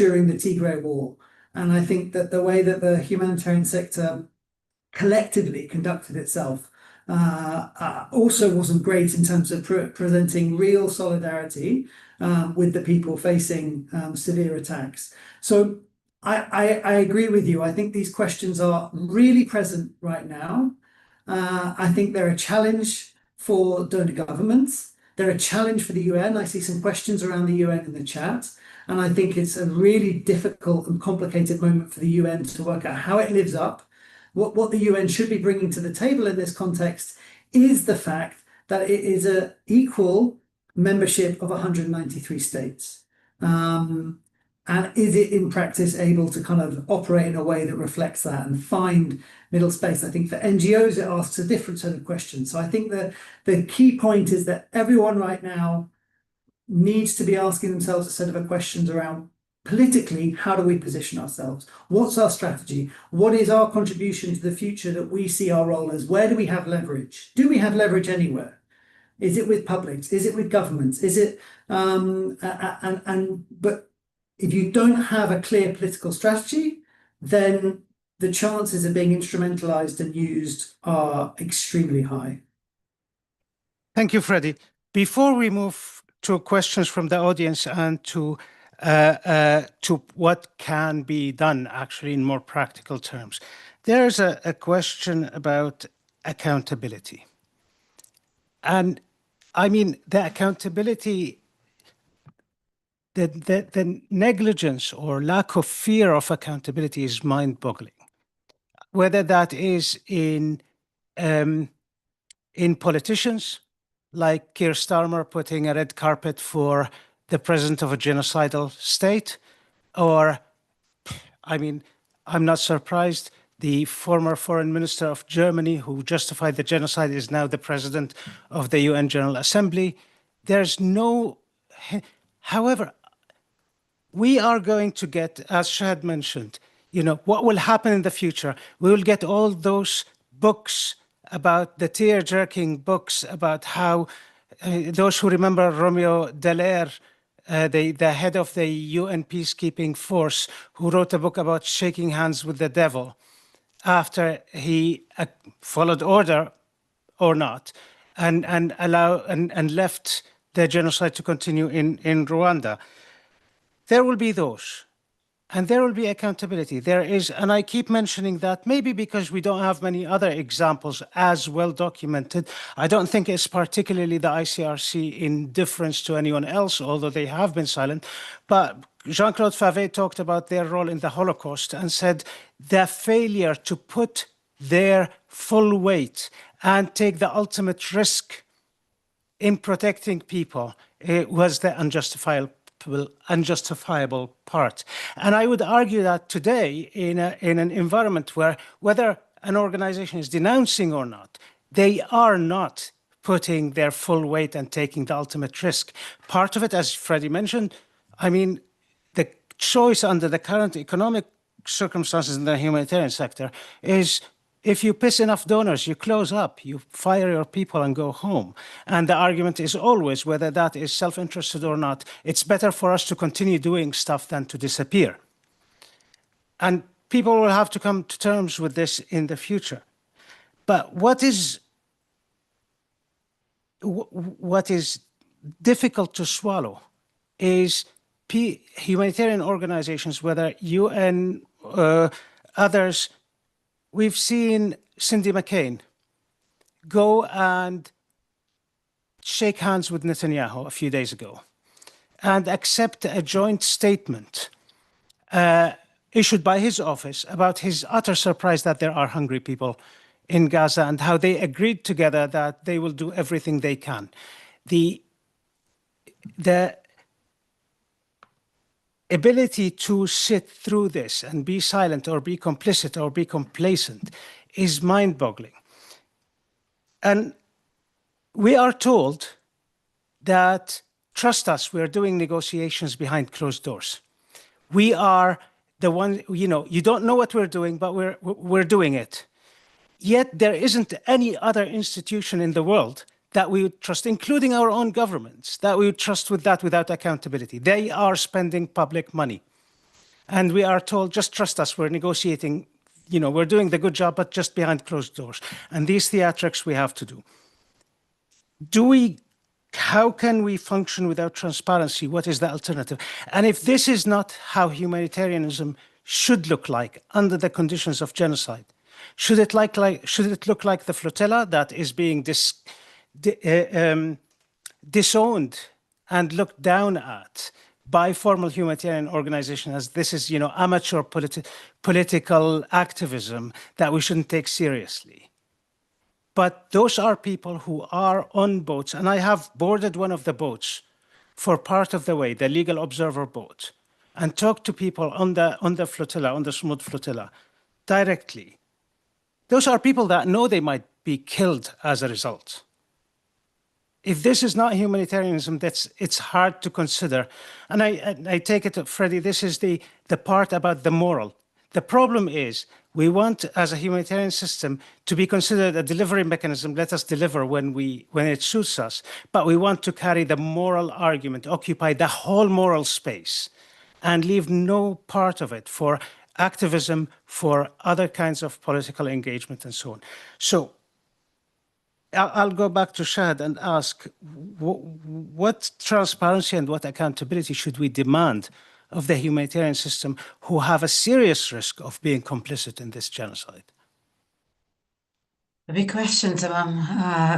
during the Tigray War, and I think that the way that the humanitarian sector collectively conducted itself also wasn't great in terms of presenting real solidarity with the people facing severe attacks. So I agree with you. I think these questions are really present right now. I think they're a challenge for donor governments. They're a challenge for the UN. I see some questions around the UN in the chat. And I think it's a really difficult and complicated moment for the UN to work out how it lives up. What the UN should be bringing to the table in this context is the fact that it is an equal membership of 193 states. And is it in practice able to kind of operate in a way that reflects that and find middle space? I think for NGOs, it asks a different set of questions. So I think that the key point is that everyone right now needs to be asking themselves a set of questions around politically, how do we position ourselves? What's our strategy? What is our contribution to the future that we see our role as? Where do we have leverage? Do we have leverage anywhere? Is it with publics? Is it with governments? Is it but if you don't have a clear political strategy, then the chances of being instrumentalized and used are extremely high. Thank you, Freddie. Before we move to questions from the audience and to what can be done actually in more practical terms, there's a question about accountability. And I mean, the accountability, the negligence or lack of fear of accountability is mind-boggling. Whether that is in politicians, like Keir Starmer putting a red carpet for the president of a genocidal state, or, I mean, I'm not surprised, the former foreign minister of Germany who justified the genocide is now the president of the UN General Assembly. There's no, however, we are going to get, as Shahad mentioned, you know, what will happen in the future? We will get all those books about the tear-jerking books about how those who remember Romeo Dallaire, the head of the UN peacekeeping force, who wrote a book about shaking hands with the devil after he followed order or not, and left the genocide to continue in Rwanda. There will be those. And there will be accountability. There is, and I keep mentioning that maybe because we don't have many other examples as well documented. I don't think it's particularly the ICRC in difference to anyone else, although they have been silent. But Jean-Claude Favet talked about their role in the Holocaust and said the failure to put their full weight and take the ultimate risk in protecting people was the unjustifiable part. And I would argue that today, in an environment where whether an organization is denouncing or not, they are not putting their full weight and taking the ultimate risk. Part of it, as Freddie mentioned, I mean, the choice under the current economic circumstances in the humanitarian sector is if you piss enough donors, you close up, you fire your people and go home. And the argument is always, whether that is self-interested or not, it's better for us to continue doing stuff than to disappear. And people will have to come to terms with this in the future. But what is difficult to swallow is humanitarian organizations, whether UN, others. We've seen Cindy McCain go and shake hands with Netanyahu a few days ago and accept a joint statement issued by his office about his utter surprise that there are hungry people in Gaza and how they agreed together that they will do everything they can. The ability to sit through this and be silent or be complicit or be complacent is mind-boggling. And we are told that trust us, we're doing negotiations behind closed doors. We are the one, you don't know what we're doing, but we're doing it. Yet there isn't any other institution in the world that we would trust, including our own governments, that we would trust with that without accountability. They are spending public money. And we are told, just trust us, we're negotiating, we're doing the good job, but just behind closed doors. And these theatrics we have to do. How can we function without transparency? What is the alternative? And if this is not how humanitarianism should look like under the conditions of genocide, should it look like the flotilla that is being disowned and looked down at by formal humanitarian organizations as this is, amateur political activism that we shouldn't take seriously? But those are people who are on boats, and I have boarded one of the boats for part of the way, the legal observer boat, and talked to people on the flotilla, on the Smooth flotilla, directly. Those are people that know they might be killed as a result. If this is not humanitarianism, it's hard to consider. And I take it, Freddie, this is the part about the moral. The problem is we want, as a humanitarian system, to be considered a delivery mechanism. Let us deliver when it suits us. But we want to carry the moral argument, occupy the whole moral space, and leave no part of it for activism, for other kinds of political engagement, and so on. So I'll go back to Shahad and ask, what transparency and what accountability should we demand of the humanitarian system who have a serious risk of being complicit in this genocide? A big question, Tamam,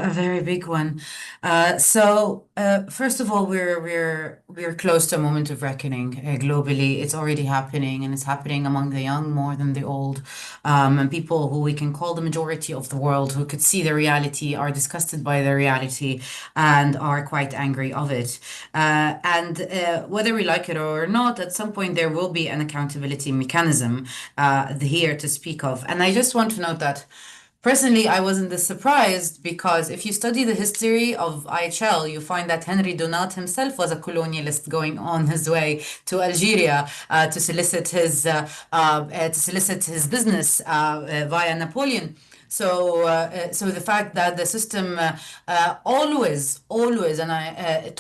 a very big one. First of all, we're close to a moment of reckoning globally. It's already happening, and it's happening among the young more than the old, and people who we can call the majority of the world, who could see the reality, are disgusted by the reality, and are quite angry of it. Whether we like it or not, at some point there will be an accountability mechanism here to speak of. And I just want to note that personally, I wasn't this surprised, because if you study the history of IHL, you find that Henry Dunant himself was a colonialist going on his way to Algeria to solicit his business via Napoleon. So the fact that the system always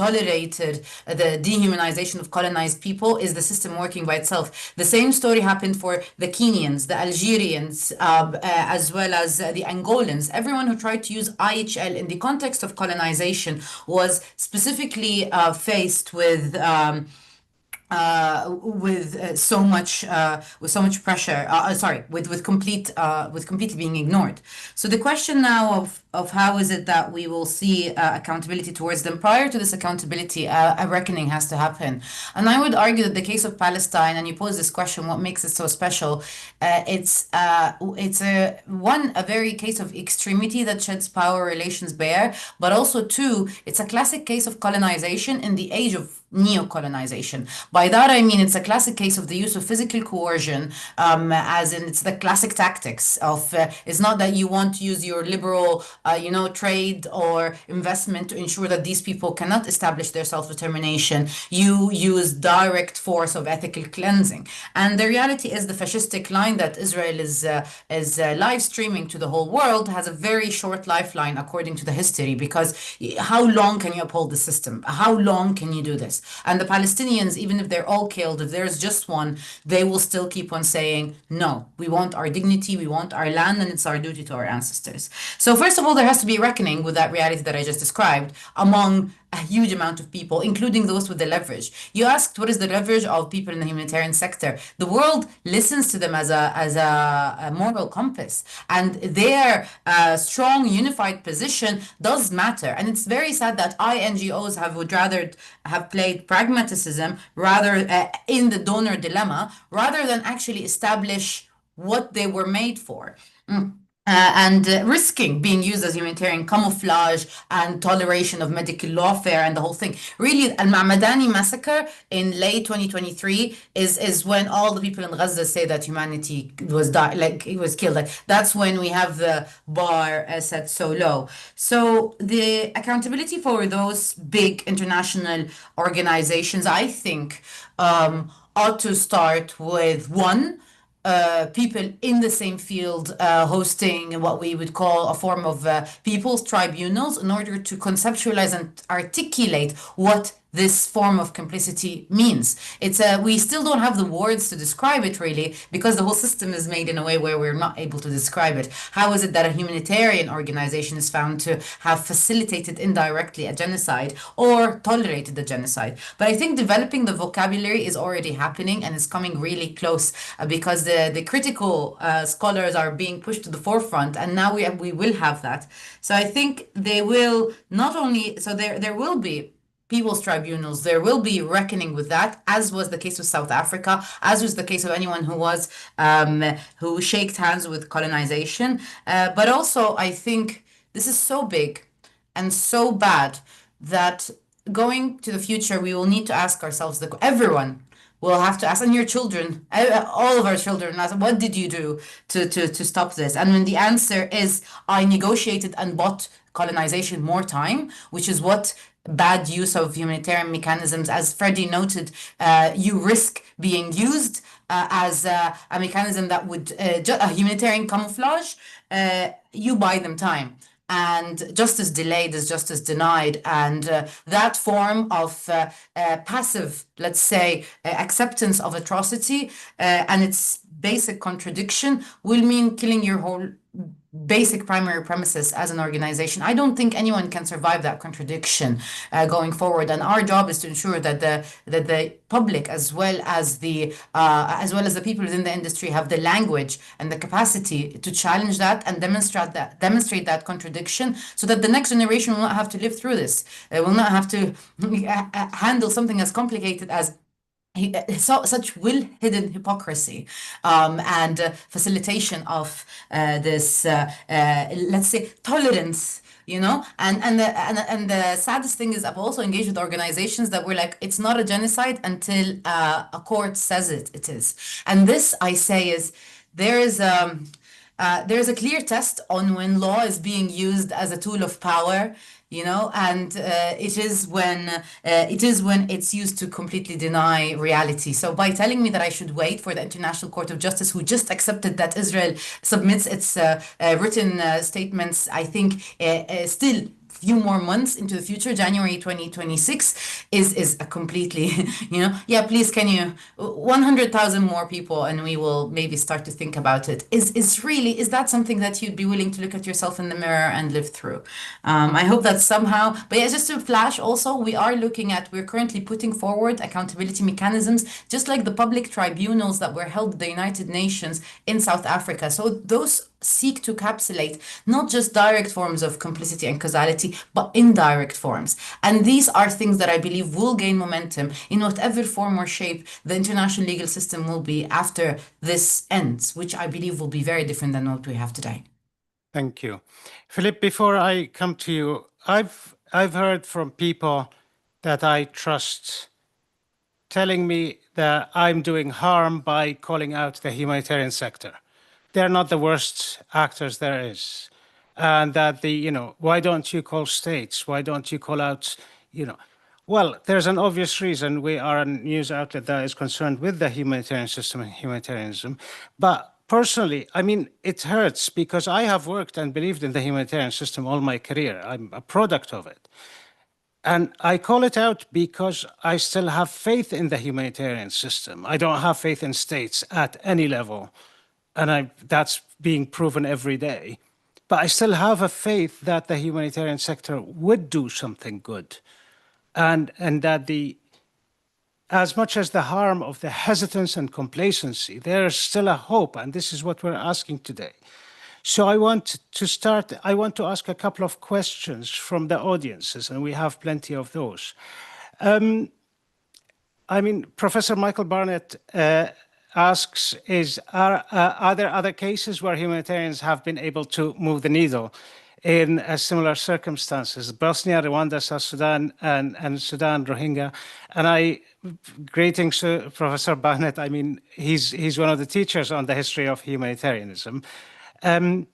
tolerated the dehumanization of colonized people is the system working by itself. The same story happened for the Kenyans, the Algerians, as well as the Angolans. Everyone who tried to use IHL in the context of colonization was specifically faced with so much pressure. With completely being ignored. So the question now of how is it that we will see accountability towards them? Prior to this accountability, a reckoning has to happen. And I would argue that the case of Palestine, and you pose this question, what makes it so special? It's a very case of extremity that sheds power relations bare, but also two, it's a classic case of colonization in the age of neo-colonization. By that I mean it's a classic case of the use of physical coercion, as in it's the classic tactics of it's not that you want to use your liberal trade or investment to ensure that these people cannot establish their self-determination. You use direct force of ethical cleansing. And the reality is the fascistic line that Israel is live streaming to the whole world has a very short lifeline according to the history, because how long can you uphold the system? How long can you do this? And the Palestinians, even if they're all killed, if there's just one, they will still keep on saying, no, we want our dignity, we want our land, and it's our duty to our ancestors. So first of all, there has to be a reckoning with that reality that I just described among a huge amount of people, including those with the leverage. You asked what is the leverage of people in the humanitarian sector. The world listens to them as a moral compass, and their strong unified position does matter. And it's very sad that NGOs would rather have played pragmatism rather in the donor dilemma, rather than actually establish what they were made for. risking being used as humanitarian camouflage and toleration of medical lawfare and the whole thing. Really, Al-Ma'madani massacre in late 2023 is when all the people in Gaza say that humanity was like it was killed. Like that's when we have the bar set so low. So the accountability for those big international organizations, I think, ought to start with one, people in the same field hosting what we would call a form of people's tribunals in order to conceptualize and articulate what this form of complicity means. It's we still don't have the words to describe it really, because the whole system is made in a way where we're not able to describe it. How is it that a humanitarian organization is found to have facilitated indirectly a genocide or tolerated the genocide? But I think developing the vocabulary is already happening and it's coming really close, because the critical scholars are being pushed to the forefront, and now we will have that. So I think they will not only, so there will be people's tribunals, there will be reckoning with that, as was the case with South Africa, as was the case of anyone who shaked hands with colonization. But also, I think this is so big and so bad that going to the future, we will need to ask ourselves, everyone will have to ask, and your children, all of our children, ask, what did you do to stop this? And when the answer is, I negotiated and bought colonization more time, which is what bad use of humanitarian mechanisms, as Freddie noted, you risk being used as a mechanism that would, a humanitarian camouflage, you buy them time. And justice delayed is justice denied. And that form of passive, let's say, acceptance of atrocity and its basic contradiction will mean killing your whole basic primary premises as an organization. I don't think anyone can survive that contradiction going forward. And our job is to ensure that the public, as well as the people within the industry, have the language and the capacity to challenge that and demonstrate that contradiction, so that the next generation will not have to live through this. Will not have to handle something as complicated as such hidden hypocrisy and facilitation of this, let's say, tolerance. And the saddest thing is I've also engaged with organizations that were like, it's not a genocide until a court says it is. And this, I say, is there's a clear test on when law is being used as a tool of power, and it is when it's used to completely deny reality. So by telling me that I should wait for the International Court of Justice, who just accepted that Israel submits its written statements, I think still few more months into the future, January 2026, is a completely, yeah, please, can you 100,000 more people and we will maybe start to think about it. Is that something that you'd be willing to look at yourself in the mirror and live through? I hope that somehow, but yeah, just to flash also, we're currently putting forward accountability mechanisms, just like the public tribunals that were held at the United Nations in South Africa. So those seek to encapsulate not just direct forms of complicity and causality, but indirect forms. And these are things that I believe will gain momentum in whatever form or shape the international legal system will be after this ends, which I believe will be very different than what we have today. Thank you. Philip, before I come to you, I've heard from people that I trust telling me that I'm doing harm by calling out the humanitarian sector. They're not the worst actors there is. And that why don't you call states? Why don't you call out, Well, there's an obvious reason. We are a news outlet that is concerned with the humanitarian system and humanitarianism. But personally, it hurts because I have worked and believed in the humanitarian system all my career. I'm a product of it. And I call it out because I still have faith in the humanitarian system. I don't have faith in states at any level. And that's being proven every day. But I still have a faith that the humanitarian sector would do something good. And that as much as the harm of the hesitance and complacency, there is still a hope. And this is what we're asking today. So I want to ask a couple of questions from the audiences, and we have plenty of those. Professor Michael Barnett asks is, are there other cases where humanitarians have been able to move the needle in similar circumstances? Bosnia, Rwanda, South Sudan, and Sudan, Rohingya. And greetings to Professor Barnett. I mean, he's one of the teachers on the history of humanitarianism. One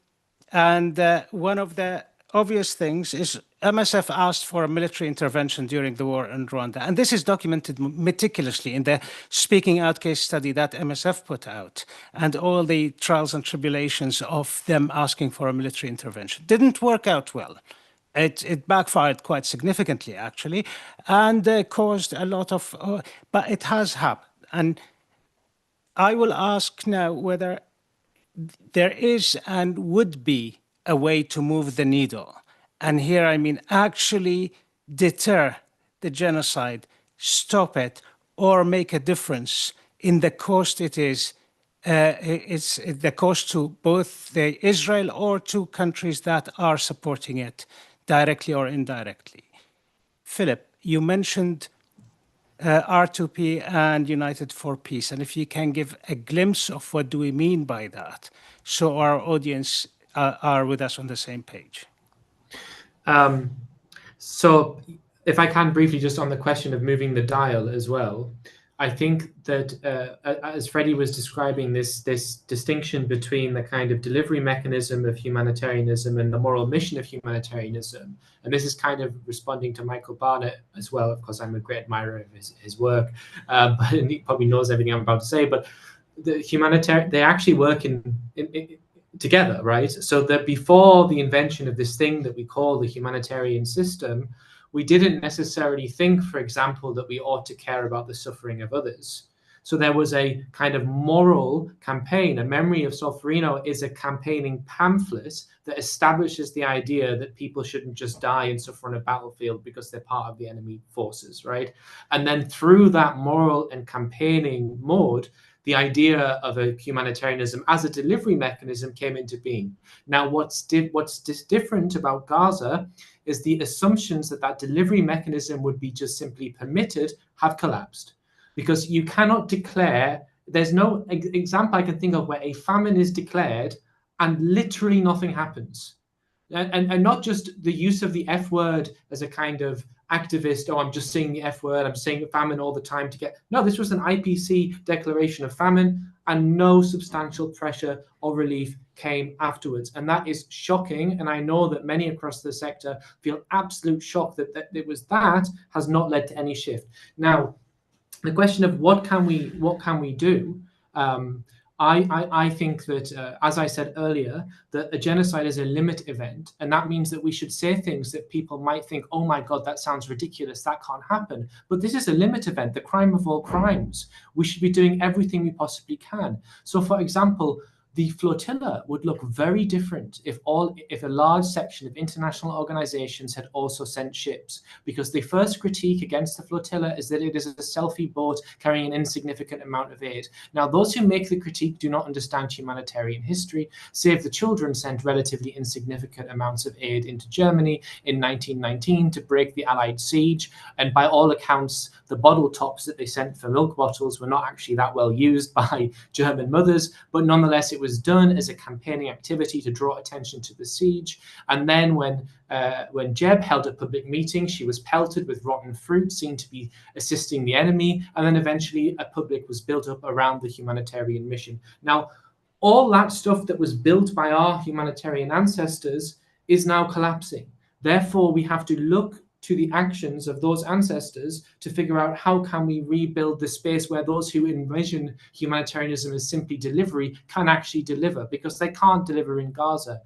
of the obvious things is MSF asked for a military intervention during the war in Rwanda. And this is documented meticulously in the Speaking Out case study that MSF put out, and all the trials and tribulations of them asking for a military intervention. Didn't work out well. It backfired quite significantly, actually, and caused a lot of, but it has happened. And I will ask now whether there is and would be a way to move the needle. And here I mean actually deter the genocide, stop it, or make a difference in the cost it is. It's the cost to both the Israel or to countries that are supporting it directly or indirectly. Philip, you mentioned R2P and United for Peace. And if you can give a glimpse of what do we mean by that, so our audience are with us on the same page. So if I can briefly, just on the question of moving the dial as well, I think that as Freddie was describing this distinction between the kind of delivery mechanism of humanitarianism and the moral mission of humanitarianism, and this is kind of responding to Michael Barnett as well. Of course, I'm a great admirer of his work, but he probably knows everything I'm about to say. But the humanitarian, they actually work in together, right? So that before the invention of this thing that we call the humanitarian system, we didn't necessarily think, for example, that we ought to care about the suffering of others. So there was a kind of moral campaign. A Memory of Solferino is a campaigning pamphlet that establishes the idea that people shouldn't just die and suffer on a battlefield because they're part of the enemy forces, right? And then through that moral and campaigning mode, the idea of a humanitarianism as a delivery mechanism came into being. Now, what's different about Gaza is the assumptions that that delivery mechanism would be just simply permitted have collapsed. Because you cannot declare, there's no example I can think of where a famine is declared and literally nothing happens. And not just the use of the F word as a kind of activist, oh, I'm just saying the F word, I'm saying famine all the time to get, no, this was an IPC declaration of famine and no substantial pressure or relief came afterwards. And that is shocking. And I know that many across the sector feel absolute shock that it was that has not led to any shift. Now, the question of what can we do? I think that, as I said earlier, that a genocide is a limit event, and that means that we should say things that people might think, oh my God, that sounds ridiculous, that can't happen. But this is a limit event, the crime of all crimes. We should be doing everything we possibly can. So, for example, the flotilla would look very different if a large section of international organizations had also sent ships, because the first critique against the flotilla is that it is a selfie boat carrying an insignificant amount of aid. Now, those who make the critique do not understand humanitarian history. Save the Children sent relatively insignificant amounts of aid into Germany in 1919 to break the Allied siege, and by all accounts, the bottle tops that they sent for milk bottles were not actually that well used by German mothers, but nonetheless it was done as a campaigning activity to draw attention to the siege. And then when Jeb held a public meeting, she was pelted with rotten fruit, seen to be assisting the enemy, and then eventually a public was built up around the humanitarian mission. Now, all that stuff that was built by our humanitarian ancestors is now collapsing. Therefore, we have to look to the actions of those ancestors to figure out how can we rebuild the space where those who envision humanitarianism as simply delivery can actually deliver, because they can't deliver in Gaza.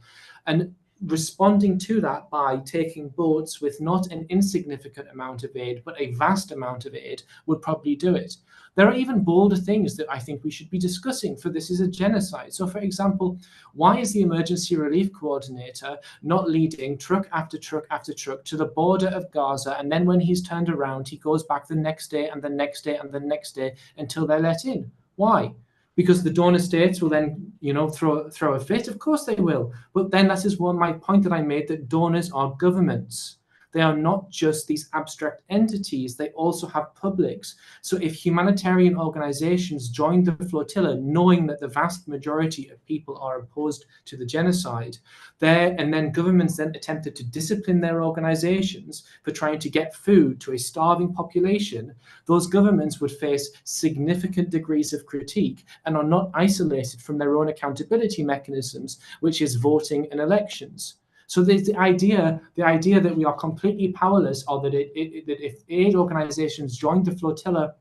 And responding to that by taking boats with not an insignificant amount of aid, but a vast amount of aid would probably do it. There are even bolder things that I think we should be discussing, for this is a genocide. So, for example, why is the emergency relief coordinator not leading truck after truck after truck to the border of Gaza, and then when he's turned around, he goes back the next day and the next day and the next day until they're let in? Why? Because the donor states will then, throw a fit? Of course they will. But then that is my point that I made, that donors are governments. They are not just these abstract entities, they also have publics. So if humanitarian organizations joined the flotilla knowing that the vast majority of people are opposed to the genocide, and then governments then attempted to discipline their organizations for trying to get food to a starving population, those governments would face significant degrees of critique and are not isolated from their own accountability mechanisms, which is voting and elections. So there's the idea that we are completely powerless, or that that if aid organizations joined the flotilla,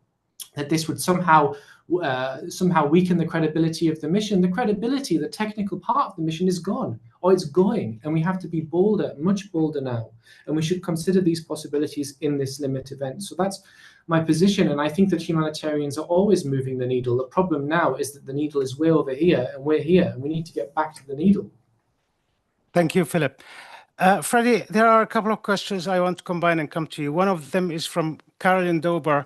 that this would somehow weaken the credibility of the mission. The credibility, the technical part of the mission is gone, or it's going, and we have to be bolder, much bolder now. And we should consider these possibilities in this limit event. So that's my position, and I think that humanitarians are always moving the needle. The problem now is that the needle is way over here, and we're here, and we need to get back to the needle. Thank you, Philip. Freddie, there are a couple of questions I want to combine and come to you. One of them is from Caroline Dober,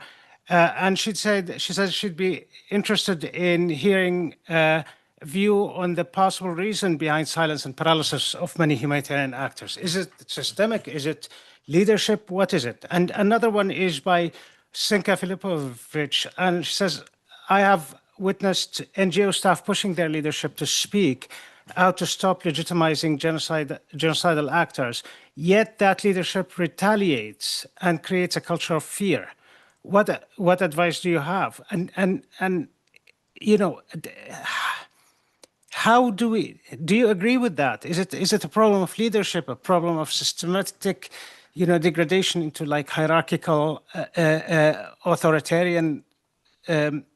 and she says she'd be interested in hearing a view on the possible reason behind silence and paralysis of many humanitarian actors. Is it systemic? Is it leadership? What is it? And another one is by Senka Filipovic, and she says, I have witnessed NGO staff pushing their leadership to speak out to stop legitimizing genocidal actors, yet that leadership retaliates and creates a culture of fear. What advice do you have? And you know, how do you agree with that? Is it a problem of leadership, a problem of systematic, degradation into like hierarchical, authoritarian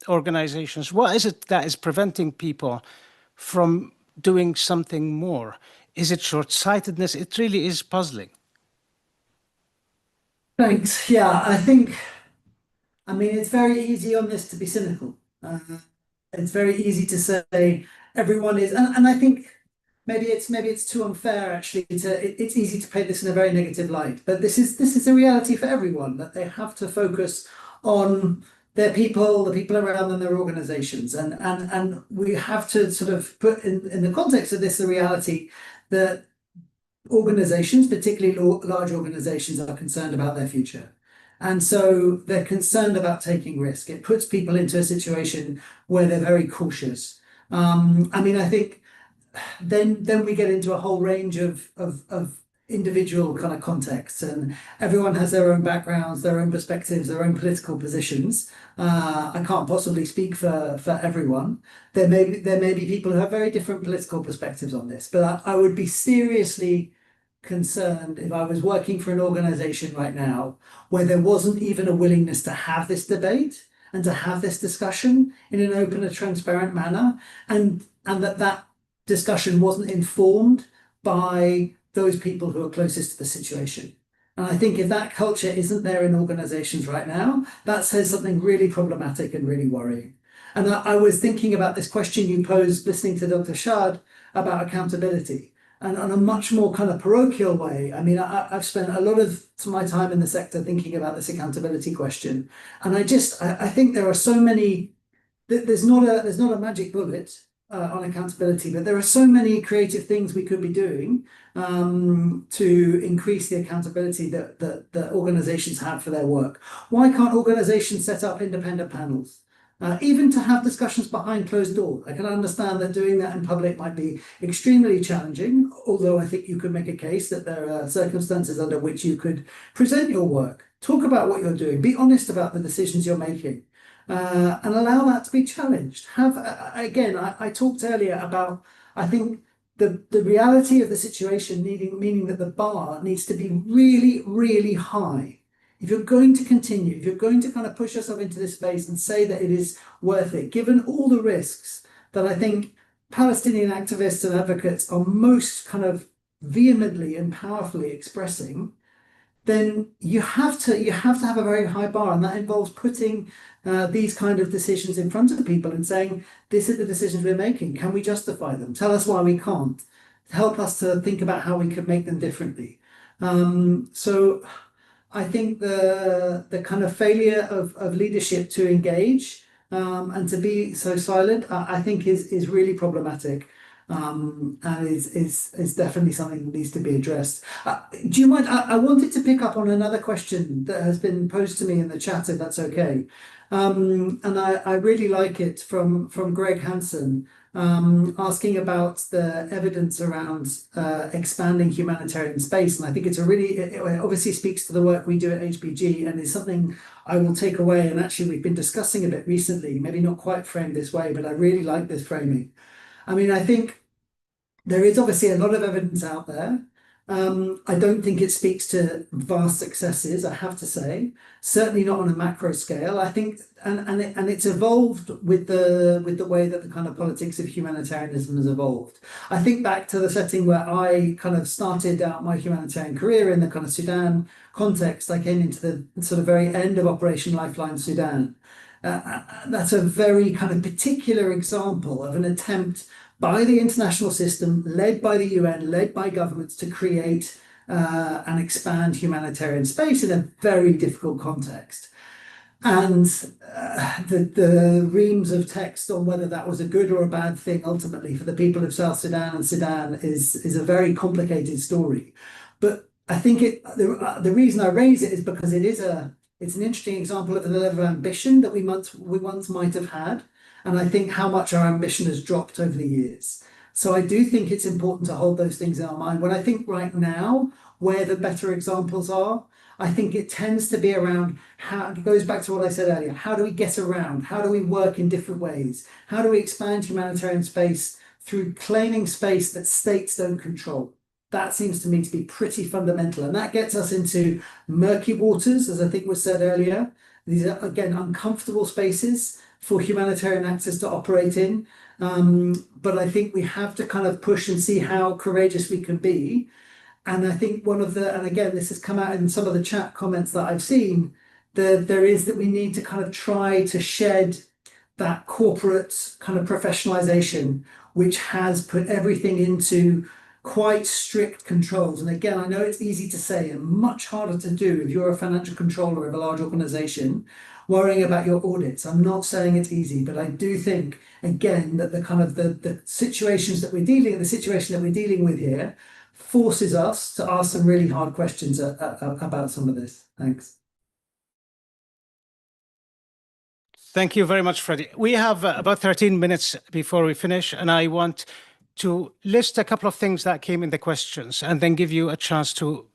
organizations? What is it that is preventing people from doing something more? Is it short-sightedness? It really is puzzling. Thanks. Yeah, I mean, it's very easy on this to be cynical. It's very easy to say everyone is, and I think maybe it's too unfair actually it's easy to paint this in a very negative light. But this is a reality for everyone, that they have to focus on their people, the people around them, their organizations. And we have to sort of put in the context of this the reality that organizations, particularly large organizations, are concerned about their future. And so they're concerned about taking risk. It puts people into a situation where they're very cautious. I mean, I think then we get into a whole range of individual kind of contexts, and everyone has their own backgrounds, their own perspectives, their own political positions. I can't possibly speak for everyone. There may be people who have very different political perspectives on this, but I would be seriously concerned if I was working for an organization right now where there wasn't even a willingness to have this debate and to have this discussion in an open and transparent manner, and that discussion wasn't informed by those people who are closest to the situation. And I think if that culture isn't there in organizations right now, that says something really problematic and really worrying. And I was thinking about this question you posed listening to Dr. Shad about accountability, and on a much more kind of parochial way. I mean, I've spent a lot of my time in the sector thinking about this accountability question. And I think there are so many, there's not a magic bullet on accountability, but there are so many creative things we could be doing to increase the accountability that organizations have for their work. Why can't organizations set up independent panels? Even to have discussions behind closed doors. I can understand that doing that in public might be extremely challenging, although I think you could make a case that there are circumstances under which you could present your work, talk about what you're doing, be honest about the decisions you're making, and allow that to be challenged. I talked earlier about, I think, the reality of the situation meaning that the bar needs to be really, really high. If you're going to continue, if you're going to kind of push yourself into this space and say that it is worth it, given all the risks that I think Palestinian activists and advocates are most kind of vehemently and powerfully expressing, then you have to have a very high bar, and that involves putting these kind of decisions in front of people and saying, this is the decisions we're making. Can we justify them? Tell us why we can't. Help us to think about how we could make them differently. So I think the kind of failure of leadership to engage and to be so silent, I think is really problematic. and is definitely something that needs to be addressed. Do you mind? I wanted to pick up on another question that has been posed to me in the chat, if that's okay. And I really like it from Greg Hansen, asking about the evidence around expanding humanitarian space. And I think it's it obviously speaks to the work we do at HBG, and is something I will take away. And actually, we've been discussing a bit recently, maybe not quite framed this way, but I really like this framing. I mean, I think there is obviously a lot of evidence out there. I don't think it speaks to vast successes, I have to say. Certainly not on a macro scale. I think, and it's evolved with the way that the kind of politics of humanitarianism has evolved. I think back to the setting where I kind of started out my humanitarian career in the kind of Sudan context. I came into the sort of very end of Operation Lifeline Sudan. That's a very kind of particular example of an attempt by the international system, led by the UN, led by governments, to create and expand humanitarian space in a very difficult context. And the reams of text on whether that was a good or a bad thing ultimately for the people of South Sudan and Sudan is a very complicated story. But I think the reason I raise it is because it's an interesting example of the level of ambition that we once might have had. And I think how much our ambition has dropped over the years. So I do think it's important to hold those things in our mind. When I think right now, where the better examples are, I think it tends to be around how, it goes back to what I said earlier, how do we get around? How do we work in different ways? How do we expand humanitarian space through claiming space that states don't control? That seems to me to be pretty fundamental. And that gets us into murky waters, as I think was said earlier. These are, again, uncomfortable spaces for humanitarian access to operate in. But I think we have to kind of push and see how courageous we can be. And I think and again, this has come out in some of the chat comments that I've seen, there is that we need to kind of try to shed that corporate kind of professionalization, which has put everything into quite strict controls. And again, I know it's easy to say and much harder to do if you're a financial controller of a large organization, worrying about your audits. I'm not saying it's easy, but I do think, again, that the kind of the situation that we're dealing with here forces us to ask some really hard questions about some of this. Thanks. Thank you very much, Freddie. We have about 13 minutes before we finish, and I want to list a couple of things that came in the questions and then give you a chance to,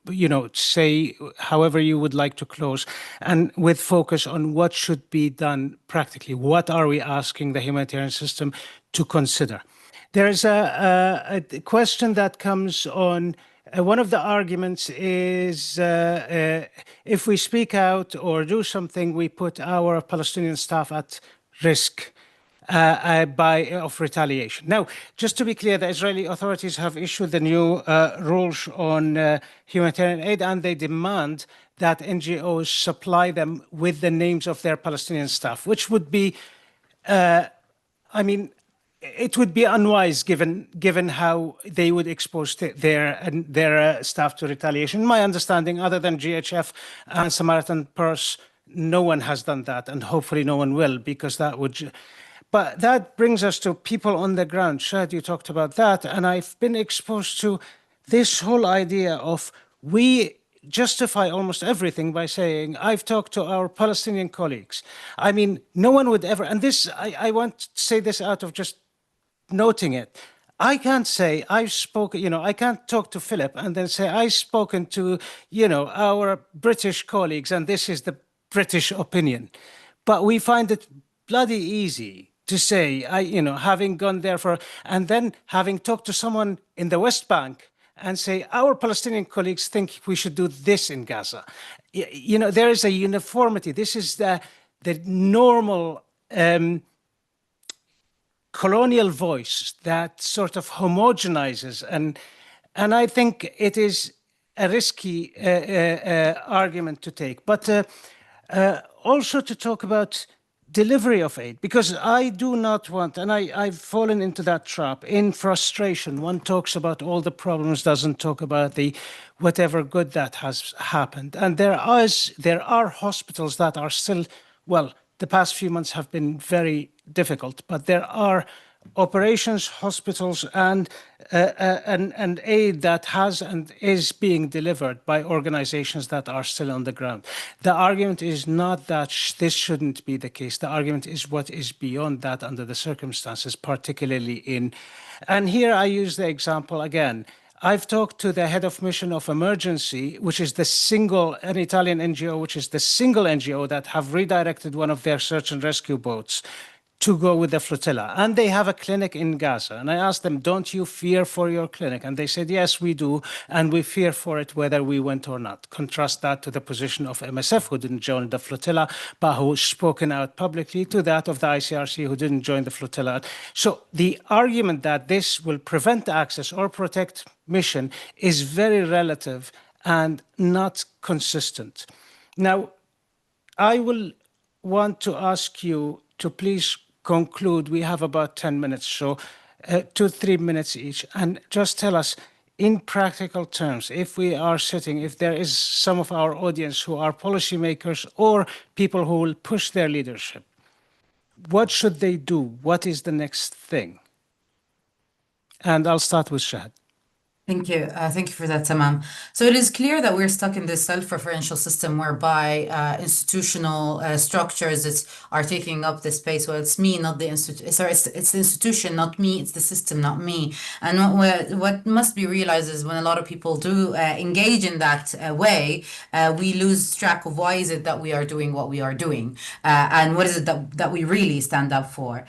say however you would like to close, and with focus on what should be done practically. What are we asking the humanitarian system to consider? There's a question that comes on, one of the arguments is if we speak out or do something, we put our Palestinian staff at risk of retaliation. Now, just to be clear, the Israeli authorities have issued the new rules on humanitarian aid, and they demand that NGOs supply them with the names of their Palestinian staff, which would be, it would be unwise given how they would expose their staff to retaliation. My understanding, other than GHF and Samaritan Purse, no one has done that, and hopefully no one will, because that would. But that brings us to people on the ground. Shad, you talked about that, and I've been exposed to this whole idea of we justify almost everything by saying, I've talked to our Palestinian colleagues. I mean, no one would ever, and this, I want to say this out of just noting it. I can't say I've spoken, I can't talk to Philip and then say I've spoken to, our British colleagues and this is the British opinion. But we find it bloody easy to say, having gone there and then having talked to someone in the West Bank and say, our Palestinian colleagues think we should do this in Gaza. There is a uniformity. This is the normal colonial voice that sort of homogenizes. And I think it is a risky argument to take. But also to talk about delivery of aid, because I do not want, and I've fallen into that trap. In frustration, one talks about all the problems, doesn't talk about the whatever good that has happened. And there are hospitals that are still, well, the past few months have been very difficult, but there are operations, hospitals, and aid that has and is being delivered by organizations that are still on the ground. The argument is not that this shouldn't be the case. The argument is what is beyond that under the circumstances, particularly in, and here I use the example again. I've talked to the head of mission of emergency, which is an Italian NGO, which is the single NGO that have redirected one of their search and rescue boats to go with the flotilla. And they have a clinic in Gaza. And I asked them, don't you fear for your clinic? And they said, yes, we do. And we fear for it whether we went or not. Contrast that to the position of MSF, who didn't join the flotilla, but who spoken out publicly, to that of the ICRC, who didn't join the flotilla. So the argument that this will prevent access or protect mission is very relative and not consistent. Now, I will want to ask you to please conclude. We have about 10 minutes, so 2-3 minutes each, and just tell us in practical terms, if there is some of our audience who are policymakers or people who will push their leadership, what should they do? What is the next thing? And I'll start with Shahad. Thank you. Thank you for that, Tamam. So it is clear that we're stuck in this self-referential system whereby institutional structures are taking up the space. Well, it's me, not the institution. Sorry, it's the institution, not me. It's the system, not me. And what must be realized is when a lot of people do engage in that way, we lose track of why is it that we are doing what we are doing, and what is it that we really stand up for.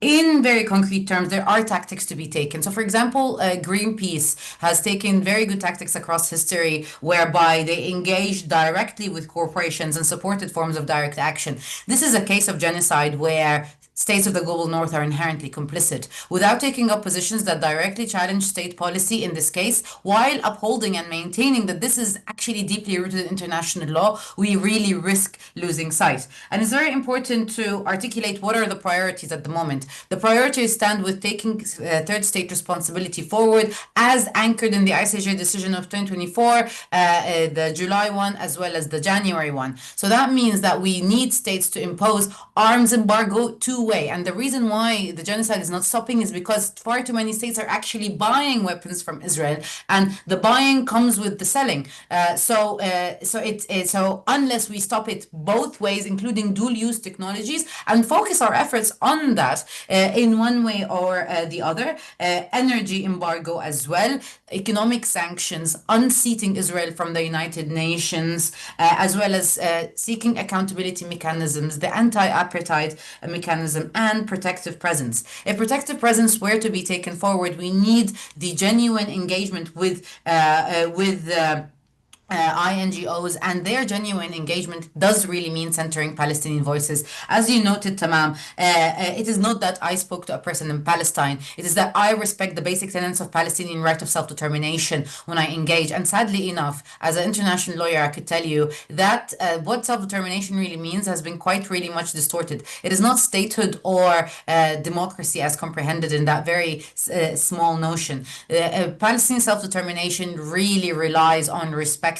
In very concrete terms, there are tactics to be taken. So, for example, Greenpeace has taken very good tactics across history whereby they engage directly with corporations and supported forms of direct action. This is a case of genocide where states of the global north are inherently complicit. Without taking up positions that directly challenge state policy in this case, while upholding and maintaining that this is actually deeply rooted in international law, we really risk losing sight. And it's very important to articulate what are the priorities at the moment. The priorities stand with taking third state responsibility forward as anchored in the ICJ decision of 2024, the July one, as well as the January one. So that means that we need states to impose arms embargo two-way. And the reason why the genocide is not stopping is because far too many states are actually buying weapons from Israel, and the buying comes with the selling. So unless we stop it both ways, including dual-use technologies, and focus our efforts on that in one way or the other, energy embargo as well, economic sanctions, unseating Israel from the United Nations, as well as seeking accountability mechanisms, the anti-apartheid mechanism, and protective presence. If protective presence were to be taken forward, we need the genuine engagement with INGOs, and their genuine engagement does really mean centering Palestinian voices. As you noted, Tamam, it is not that I spoke to a person in Palestine. It is that I respect the basic tenets of Palestinian right of self-determination when I engage. And sadly enough, as an international lawyer, I could tell you that what self-determination really means has been quite really much distorted. It is not statehood or democracy as comprehended in that very small notion. Palestinian self-determination really relies on respect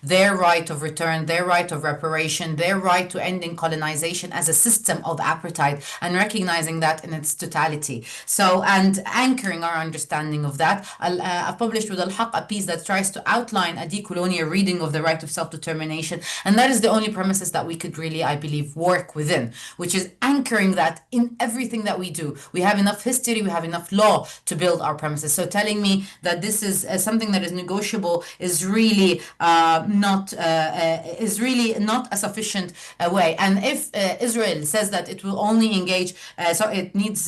their right of return, their right of reparation, their right to ending colonization as a system of apartheid, and recognizing that in its totality. So, and anchoring our understanding of that, I've published with Al-Haq a piece that tries to outline a decolonial reading of the right of self-determination, and that is the only premises that we could really, I believe, work within, which is anchoring that in everything that we do. We have enough history, we have enough law to build our premises. So telling me that this is something that is negotiable is really not a sufficient way. And if Israel says that it will only engage, so it needs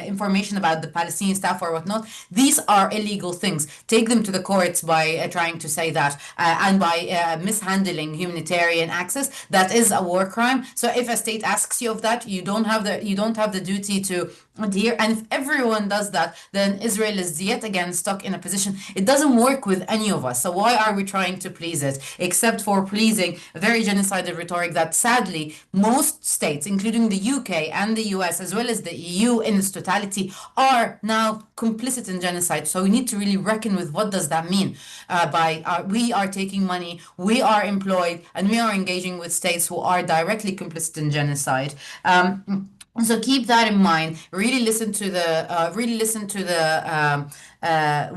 information about the Palestinian staff or whatnot, these are illegal things. Take them to the courts by trying to say that, and by mishandling humanitarian access. That is a war crime. So if a state asks you of that, you don't have the duty to adhere. And if everyone does that, then Israel is yet again stuck in a position. It doesn't work with any of us. So why are we trying to please it, except for pleasing a very genocidal rhetoric that sadly most states, including the UK and the US, as well as the EU in its totality, are now complicit in genocide. So we need to really reckon with what does that mean. We are taking money, we are employed, and we are engaging with states who are directly complicit in genocide. So keep that in mind. Really listen to the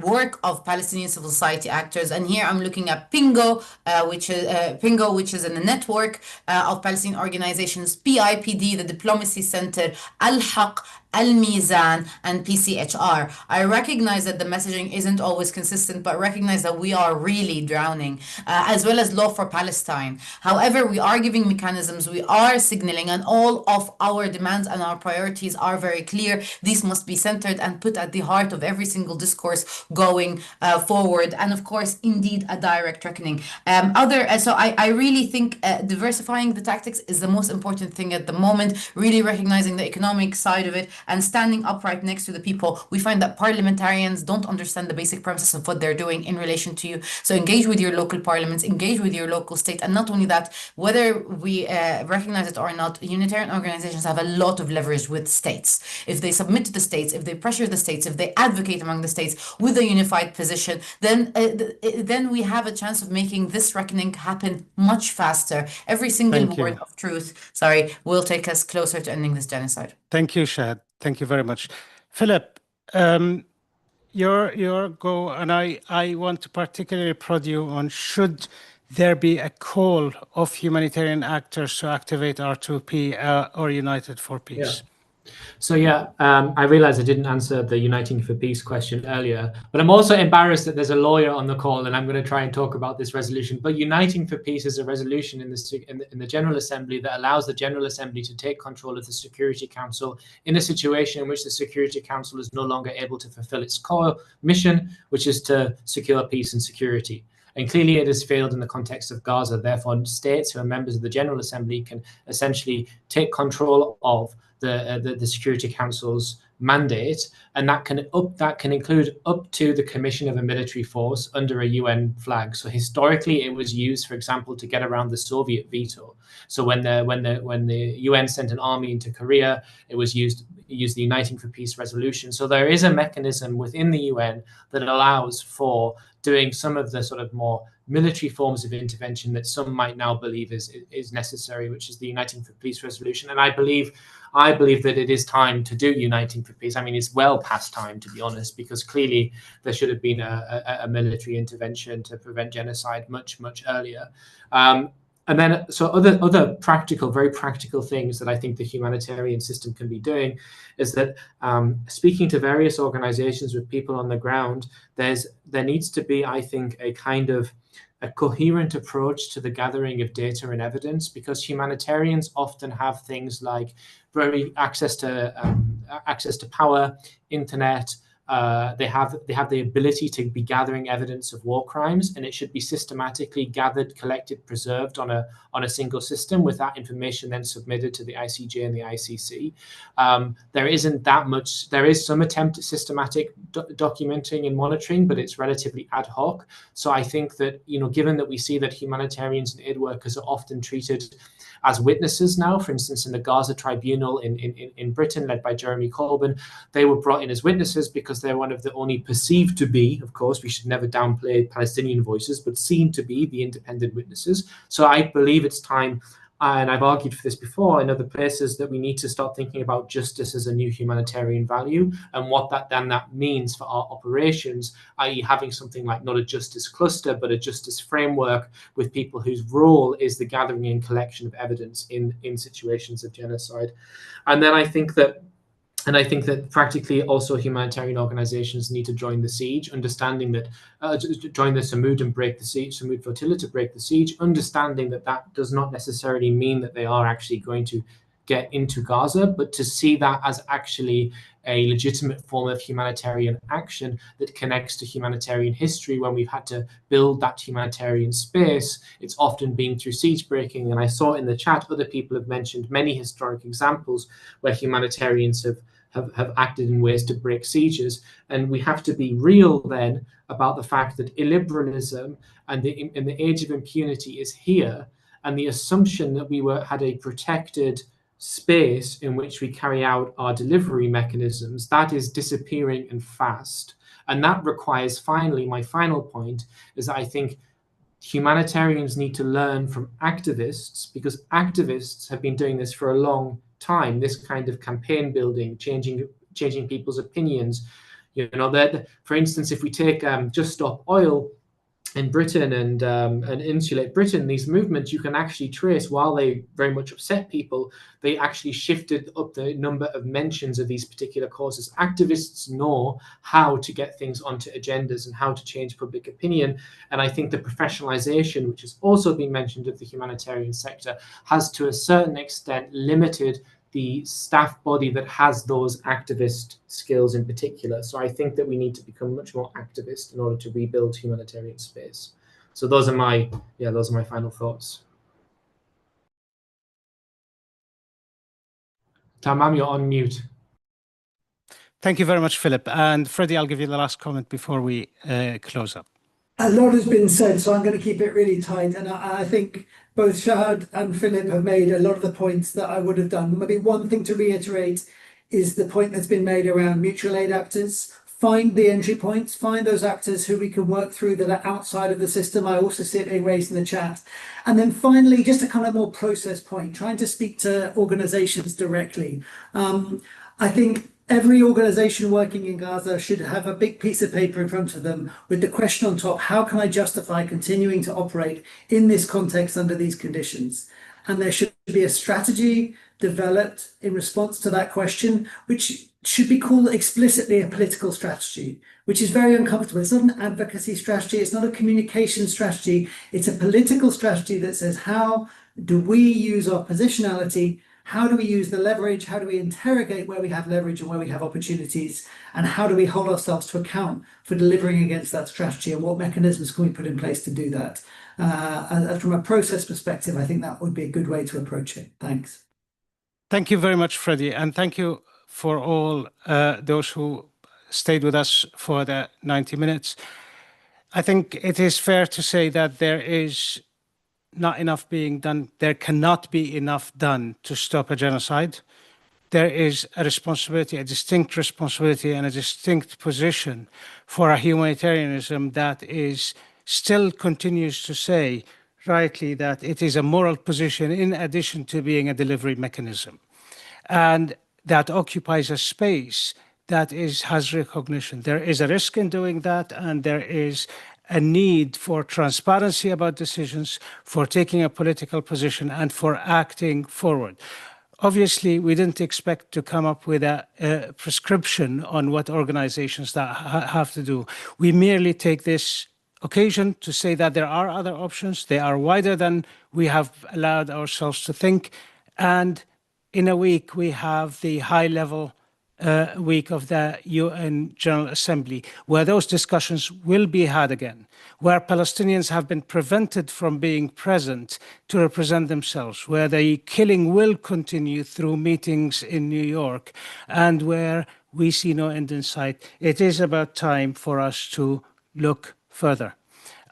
work of Palestinian civil society actors. And here I'm looking at Pingo, which is in a network of Palestinian organizations: PIPD, the Diplomacy Center, Al Haq, Al Mizan, and PCHR. I recognize that the messaging isn't always consistent, but recognize that we are really drowning, as well as Law for Palestine. However, we are giving mechanisms, we are signaling, and all of our demands and our priorities are very clear. These must be centered and put at the heart of every single discourse going forward. And of course, indeed, a direct reckoning. So I really think diversifying the tactics is the most important thing at the moment, really recognizing the economic side of it and standing upright next to the people. We find that parliamentarians don't understand the basic premises of what they're doing in relation to you. So engage with your local parliaments, engage with your local state. And not only that, whether we recognize it or not, Unitarian organizations have a lot of leverage with states. If they submit to the states, if they pressure the states, if they advocate among the states with a unified position, then we have a chance of making this reckoning happen much faster. Every single Thank word you. of truth, will take us closer to ending this genocide. Thank you, Shahad. Thank you very much. Philip, your go, and I want to particularly prod you on, should there be a call of humanitarian actors to activate R2P or United for Peace? So I realize I didn't answer the Uniting for Peace question earlier, but I'm also embarrassed that there's a lawyer on the call and I'm going to try and talk about this resolution. But Uniting for Peace is a resolution in the General Assembly that allows the General Assembly to take control of the Security Council in a situation in which the Security Council is no longer able to fulfill its core mission, which is to secure peace and security. And clearly it has failed in the context of Gaza. Therefore, states who are members of the General Assembly can essentially take control of the Security Council's mandate, and that can include up to the commission of a military force under a UN flag. So historically, it was used, for example, to get around the Soviet veto. So when the UN sent an army into Korea, it was used the Uniting for Peace resolution. So there is a mechanism within the UN that allows for doing some of the sort of more military forms of intervention that some might now believe is necessary, which is the Uniting for Peace resolution. And I believe that it is time to do Uniting for Peace. I mean, it's well past time, to be honest, because clearly there should have been a military intervention to prevent genocide much earlier. And then, so other practical, very practical things that I think the humanitarian system can be doing is that speaking to various organizations with people on the ground, there needs to be, I think, a kind of a coherent approach to the gathering of data and evidence, because humanitarians often have things like very access to power, internet. They have the ability to be gathering evidence of war crimes, and it should be systematically gathered, collected, preserved on a single system, with that information then submitted to the ICJ and the ICC. There is some attempt at systematic documenting and monitoring, but it's relatively ad hoc. So I think that, given that we see that humanitarians and aid workers are often treated as witnesses now, for instance, in the Gaza tribunal in Britain, led by Jeremy Corbyn, they were brought in as witnesses because they're one of the only perceived to be, of course, we should never downplay Palestinian voices, but seen to be the independent witnesses. So I believe it's time, and I've argued for this before in other places, that we need to start thinking about justice as a new humanitarian value, and what that means for our operations, i.e. having something like not a justice cluster, but a justice framework with people whose role is the gathering and collection of evidence in situations of genocide. And then I think that practically also humanitarian organizations need to join the siege, understanding that join the Samud and break the siege, Samud flotilla to break the siege, understanding that does not necessarily mean that they are actually going to get into Gaza, but to see that as actually a legitimate form of humanitarian action that connects to humanitarian history. When we've had to build that humanitarian space, it's often been through siege breaking. And I saw in the chat, other people have mentioned many historic examples where humanitarians have acted in ways to break sieges. And we have to be real then about the fact that illiberalism and the age of impunity is here, and the assumption that we had a protected space in which we carry out our delivery mechanisms, that is disappearing and fast. And that requires, finally, my final point is that I think humanitarians need to learn from activists, because activists have been doing this for a long time, this kind of campaign building, changing people's opinions. You know, that, for instance, if we take Just Stop Oil in Britain and Insulate Britain, these movements you can actually trace, while they very much upset people, they actually shifted up the number of mentions of these particular causes. Activists know how to get things onto agendas and how to change public opinion. And I think the professionalization, which has also been mentioned of the humanitarian sector, has to a certain extent limited the staff body that has those activist skills in particular. So I think that we need to become much more activist in order to rebuild humanitarian space. So those are my final thoughts. Tamam, you're on mute. Thank you very much, Philip. And Freddie, I'll give you the last comment before we close up. A lot has been said, so I'm going to keep it really tight. And I think both Shahad and Philip have made a lot of the points that I would have done. Maybe one thing to reiterate is the point that's been made around mutual aid actors. Find the entry points, find those actors who we can work through that are outside of the system. I also see it raised in the chat. And then finally, just a kind of more process point, trying to speak to organizations directly. I think every organization working in Gaza should have a big piece of paper in front of them with the question on top: how can I justify continuing to operate in this context under these conditions? And there should be a strategy developed in response to that question, which should be called explicitly a political strategy, which is very uncomfortable. It's not an advocacy strategy. It's not a communication strategy. It's a political strategy that says, how do we use our positionality? How do we use the leverage? How do we interrogate where we have leverage and where we have opportunities? And how do we hold ourselves to account for delivering against that strategy? And what mechanisms can we put in place to do that? And from a process perspective, I think that would be a good way to approach it. Thanks. Thank you very much, Freddie. And thank you for all those who stayed with us for the 90 minutes. I think it is fair to say that there is not enough being done. There cannot be enough done to stop a genocide. There is a responsibility, a distinct responsibility and a distinct position for a humanitarianism that is still continues to say rightly that it is a moral position in addition to being a delivery mechanism. And that occupies a space that has recognition. There is a risk in doing that, and there is a need for transparency about decisions, for taking a political position, and for acting forward. Obviously, we didn't expect to come up with a prescription on what organizations that have to do. We merely take this occasion to say that there are other options. They are wider than we have allowed ourselves to think. And in a week, we have the high-level week of the UN General Assembly, where those discussions will be had again, where Palestinians have been prevented from being present to represent themselves, where the killing will continue through meetings in New York, and where we see no end in sight. It is about time for us to look further.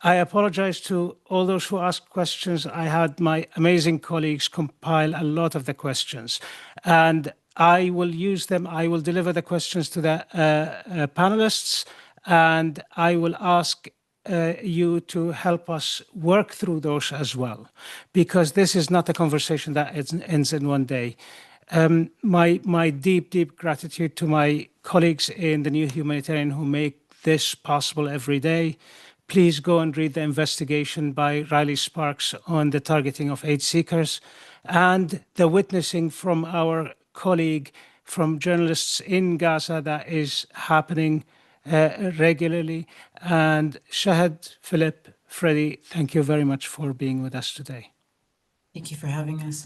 I apologize to all those who asked questions. I had my amazing colleagues compile a lot of the questions, and I will use them. I will deliver the questions to the panelists, and I will ask you to help us work through those as well, because this is not a conversation that ends in one day. My deep, deep gratitude to my colleagues in the New Humanitarian who make this possible every day. Please go and read the investigation by Riley Sparks on the targeting of aid seekers and the witnessing from our colleague, from journalists in Gaza, that is happening regularly. And Shahad, Philip, Freddie, thank you very much for being with us today. Thank you for having us.